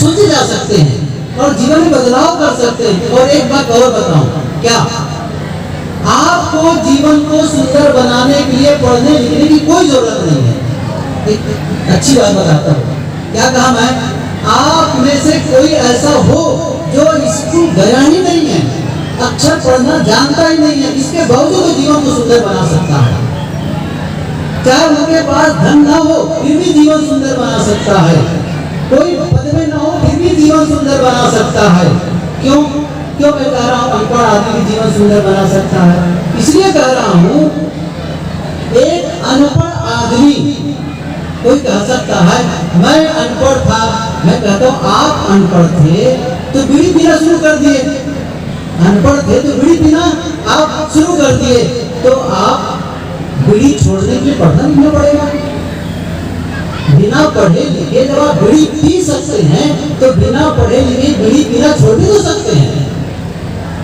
सोचे जा सकते हैं और जीवन में बदलाव कर सकते हैं। और एक बात और बताऊं, क्या आपको जीवन को सुंदर बनाने के लिए पढ़ने लिखने की कोई जरूरत नहीं है। एक अच्छी बात बताता हूँ, क्या कहा मैं, आप में से कोई ऐसा हो जो स्कूल गया ही नहीं है, अक्षर पढ़ना जानता ही नहीं है, इसके बावजूद जीवन को सुंदर बना सकता है। चाहे उनके पास धन ना हो फिर भी जीवन सुंदर बना सकता है, कोई पद में ना हो फिर भी जीवन सुंदर बना सकता है। क्यों क्यों मैं कह रहा हूँ अनपढ़ आदमी भी जीवन सुंदर बना सकता है? इसलिए कह रहा हूँ, एक अनपढ़ आदमी कोई कह सकता है मैं अनपढ़ था, मैं कहता हूँ आप अनपढ़ थे तो बीड़ी पीना शुरू कर दिए, अनपढ़ थे तो बीड़ी पीना आप शुरू कर दिए, तो आप बीड़ी छोड़ने के लिए पढ़ना लिखना पड़ेगा। बिना पढ़े लिखे जब आप बीड़ी पी सकते हैं तो बिना पढ़े लिखे बीड़ी पीना छोड़ भी तो सकते हैं।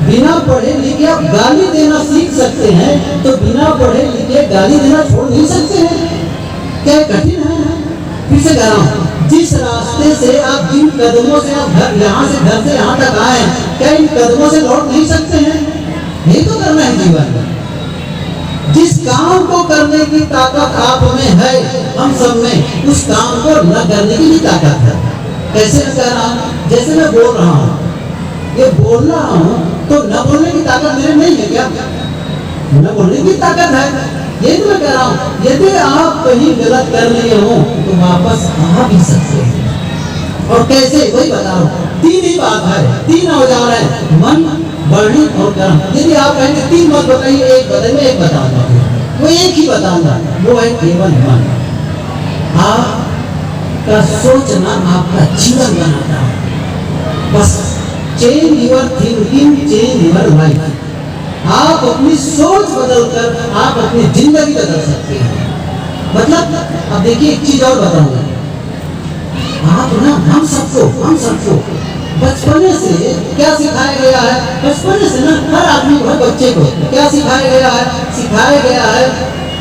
बिना पढ़े लिखे आप गाली देना सीख सकते हैं तो बिना पढ़े लिखे गाली देना छोड़ नहीं सकते हैं। क्या कठिन है? फिर से कह रहा हूँ, जिस रास्ते से आप जिन कदमों से आप यहाँ से यहाँ तक आए, क्या इन कदमों से लौट नहीं सकते हैं? यही तो करना है जीवन में। जिस काम को करने की ताकत आप में है, हम सब में, उस काम को न करने की भी ताकत है। कैसे मैं कह रहा हूँ, जैसे मैं बोल रहा हूँ, ये बोल रहा हूँ तो न बोलने की ताकत मेरे नहीं है क्या? न बोलने की ताकत है, ये तो मैं कह रहा हूँ। यदि आप कहीं गलत कर लिए हो तो वापस आ भी सकते हैं। और कैसे, वही बता रहा हूँ, तीन ही बात है, तीन औजार है, मन, वाणी और कर्म। यदि आप कहेंगे तीन मत बताइए, एक बताइए, मैं एक बताऊंगा, वो एक ही बताऊंगा, वो है केवल मन। आपका सोचना आपका जीवन बनाता है। बस change your thinking, change your life. आप अपनी सोच बदलकर आप अपनी जिंदगी बदल सकते हैं। मतलब अब देखिए एक चीज और बताऊंगा, आप ना हम सबको बचपने से क्या सिखाया गया है? बचपने से ना हर आदमी हर बच्चे को क्या सिखाया गया है? सिखाया गया है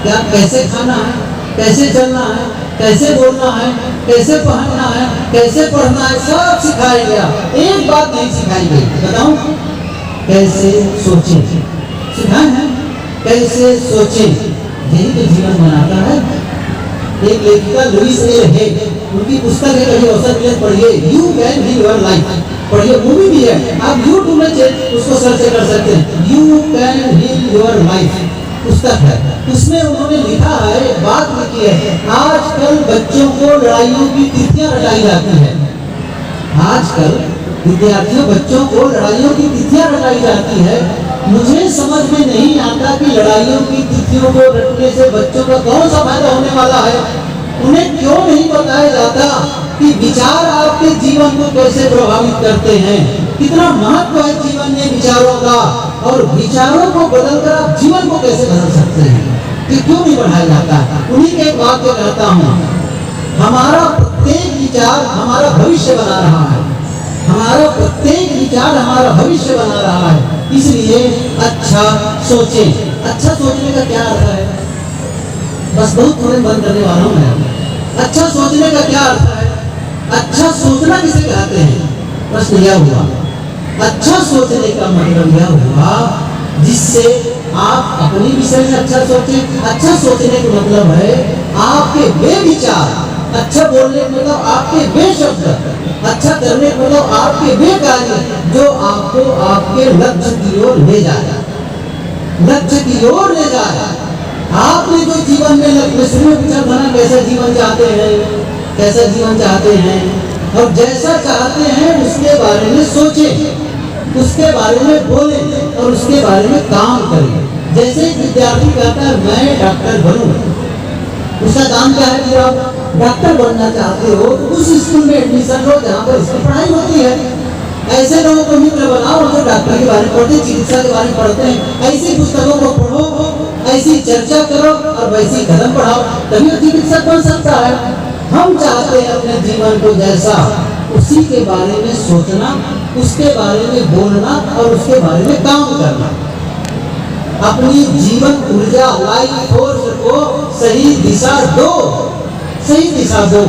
क्या कैसे खाना है, कैसे चलना है, कैसे बोलना है, कैसे पहनना है, कैसे पढ़ना है, सब सिखाया गया। एक बात नहीं सिखाई गई, बताऊं? कैसे सोचें सिखाए हैं, कैसे सोचें। यही तो जीवन बनाता है। एक लेखिका लुइस एल है, उनकी पुस्तक है, कभी अवसर मिले पढ़िए, you can leave your life, पढ़िए। मूवी भी है, आप यूट्यूब में उसको सर्च कर सकते हैं, you can leave your life पुस्तक है। उसमें उन्होंने लिखा है, बात लिखी है, आजकल बच्चों को लड़ाइयों की तिथियां रटाई जाती है। आजकल विद्यार्थियों बच्चों को लड़ाइयों की तिथियां रटाई जाती है। मुझे समझ में नहीं आता कि लड़ाइयों की तिथियों को रटने से बच्चों का कौन सा फायदा होने वाला है। उन्हें क्यों नहीं बताया जाता कि विचार आपके जीवन को कैसे प्रभावित करते हैं, कितना महत्व है जीवन में विचारों का, और विचारों को बदलकर आप जीवन को कैसे बदल सकते हैं, कि क्यों नहीं बढ़ाया जाता। उन्हीं के एक वाक्य कहता हूँ, हमारा प्रत्येक विचार हमारा भविष्य बना रहा है, हमारा प्रत्येक विचार हमारा भविष्य बना रहा है। इसलिए अच्छा सोचें। अच्छा सोचने का क्या अर्थ है? बस बहुत थोड़े बंद करने वाला हूँ मैं। अच्छा सोचने का क्या अर्थ है? अच्छा सोचना किसे कहते हैं? प्रश्न यह हुआ। अच्छा सोचने का मतलब यह हुआ जिससे आप अपने विषय में अच्छा सोचें। अच्छा सोचने का मतलब है आपके वे विचार, अच्छा बोलने का मतलब आपके वे शब्द, अच्छा करने का मतलब आपके वे कार्य जो आपको आपके लक्ष्य की ओर ले जाए, लक्ष्य की ओर ले जाए। आपने जो जीवन में लक्ष्य शुरू में पूछा था ना, कैसा जीवन चाहते हैं, कैसा जीवन चाहते हैं, और जैसा चाहते हैं उसके बारे में सोचें, उसके बारे में बोलें और उसके बारे में काम करें। जैसे एक विद्यार्थी कहता है मैं डॉक्टर बनूं, उसका काम क्या है कि आप डॉक्टर बनना चाहते हो तो उस स्कूल में एडमिशन लो जहाँ पर इसकी पढ़ाई होती है। ऐसे लोगों को मित्र बनाओ जो डॉक्टर के बारे में पढ़ते हैं, चिकित्सा के बारे में पढ़ते हैं। ऐसी पुस्तकों को पढ़ो, ऐसी चर्चा करो और वैसी कदम बढ़ाओ, तभी चिकित्सक बन सकता है। हम चाहते हैं अपने जीवन को जैसा, उसी के बारे में सोचना, उसके बारे में बोलना और उसके बारे में काम करना। अपनी जीवन ऊर्जा लाइफ फोर्स को सही दिशा दो, सही दिशा दो।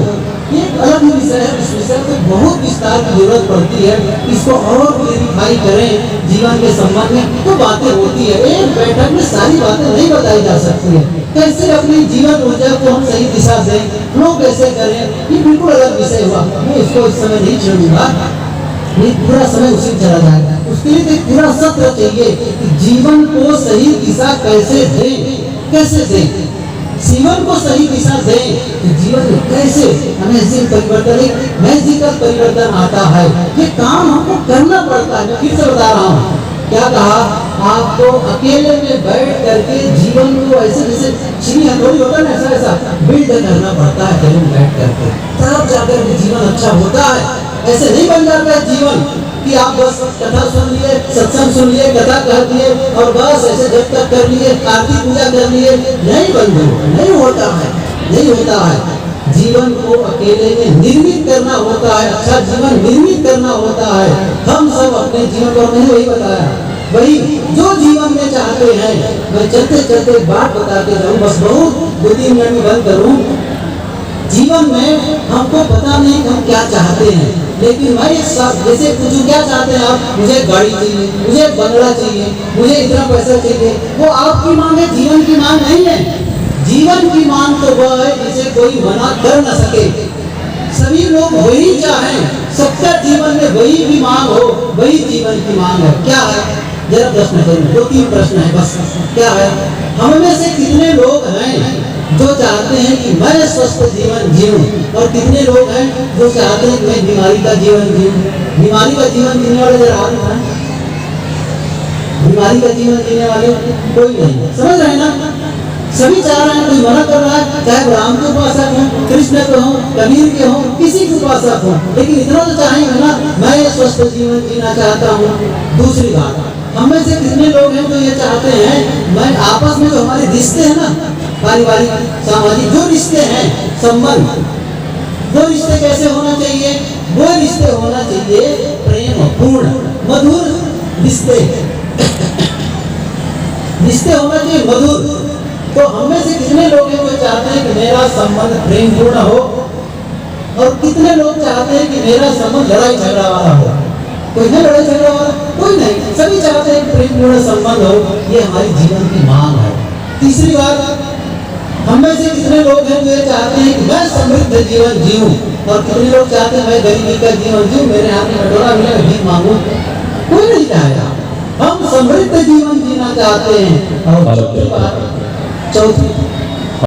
ये अलग ही विषय है, इस विषय को बहुत विस्तार की जरूरत पड़ती है। इसको और क्लेरिफाई करें जीवन के संबंध में तो बातें होती है। एक बैठक में सारी बातें नहीं बताई जा सकती है। कैसे अपनी जीवन ऊर्जा को हम सही दिशा दें, लोग कैसे करें, ये बिल्कुल अलग विषय हुआ। मैं इसको इस समय नहीं छोड़ूंगा, ये पूरा समय उसी चला जाएगा। उसके लिए एक पूरा सत्र चाहिए कि जीवन को सही दिशा कैसे दें, कैसे दें, जीवन को सही दिशा दें तो जीवन में कैसे अमेजिंग परिवर्तन, मैजिकल परिवर्तन आता है। ये काम हमको करना पड़ता है। मैं फिर से बता रहा हूँ, क्या कहा, आपको अकेले में बैठ करके जीवन को ऐसे जैसे चीनी हथौड़ी होता है ना, ऐसा ऐसा बिल्ड करना पड़ता है अकेले में बैठ करके, तब जाकर के जीवन अच्छा होता है। ऐसे नहीं बन जाता है जीवन कि आप बस कथा सुन लिए, सत्संग सुन लिए, कथा कह दिए और बस ऐसे जब तक कर लिए, आरती पूजा कर लिए। नहीं बंधु, नहीं होता है, नहीं होता है। जीवन को अकेले में निर्मित करना होता है, अच्छा जीवन निर्मित करना होता है। हम सब अपने जीवन को, मैंने वही बताया, वही जो जीवन में चाहते हैं। मैं चलते चलते बात बता के जाऊँ, बस बहुत 2-3 मिनट में बंद करूँ। जीवन में हमको पता नहीं हम क्या चाहते हैं, लेकिन मैं एक साथ जैसे पूछूं क्या चाहते हैं आप, मुझे गाड़ी चाहिए, मुझे बंगला चाहिए, मुझे इतना पैसा चाहिए, वो आपकी मांग है, जीवन की मांग नहीं है। जीवन की मांग तो वह है जिसे कोई मना कर न सके। सभी लोग वही चाहें, सबका जीवन में वही भी मांग हो, वही जीवन की मांग है। क्या है, जरा प्रश्न करूँ, 2-3 प्रश्न है बस। क्या है, हम में से कितने लोग हैं जो चाहते हैं कि मैं स्वस्थ जीवन जीऊं, और कितने लोग हैं जो चाहते हैं कि मैं बीमारी का जीवन जीऊं। बीमारी का जीवन जीने वाले जरा हाथ उठाएं। बीमारी का जीवन जीने वाले कोई नहीं, समझ रहे हैं ना? सभी चाह रहे हैं, कोई मना कर रहा है, चाहे राम के उपासक हो, कृष्ण के हो, कबीर के हो, किसी के उपासक हो, लेकिन इतना तो चाहेंगे ना, मैं स्वस्थ जीवन जीना चाहता हूँ। दूसरी बात, हम में से कितने लोग हैं जो ये चाहते हैं, मैं आपस में जो हमारे रिश्ते हैं ना, पारिवारिक सामाजिक जो रिश्ते हैं, संबंध, वो रिश्ते कैसे होना चाहिए? वो रिश्ते होना चाहिए प्रेम पूर्ण, मधुर रिश्ते, रिश्ते होना चाहिए मधुर। तो हम में से कितने लोग हैं जो चाहते हैं कि मेरा संबंध प्रेम पूर्ण हो, और कितने लोग चाहते हैं कि मेरा संबंध लड़ाई झगड़ा वाला हो? कोई है लड़ाई झगड़ा वाला? कोई नहीं, सभी चाहते हैं कि प्रेम पूर्ण संबंध हो। ये हमारी जीवन की मांग है। तीसरी बात, हम में से कितने लोग हैं जो ये चाहते हैं कि मैं समृद्ध जीवन जीऊं, और कितने लोग चाहते हैं मैं गरीबी का जीवन जीऊं, मेरे हाथ में कटोरा मिले, मैं भीख मांगूं? कोई नहीं चाहेगा। हम समृद्ध जीवन जीना चाहते हैं। और चौथी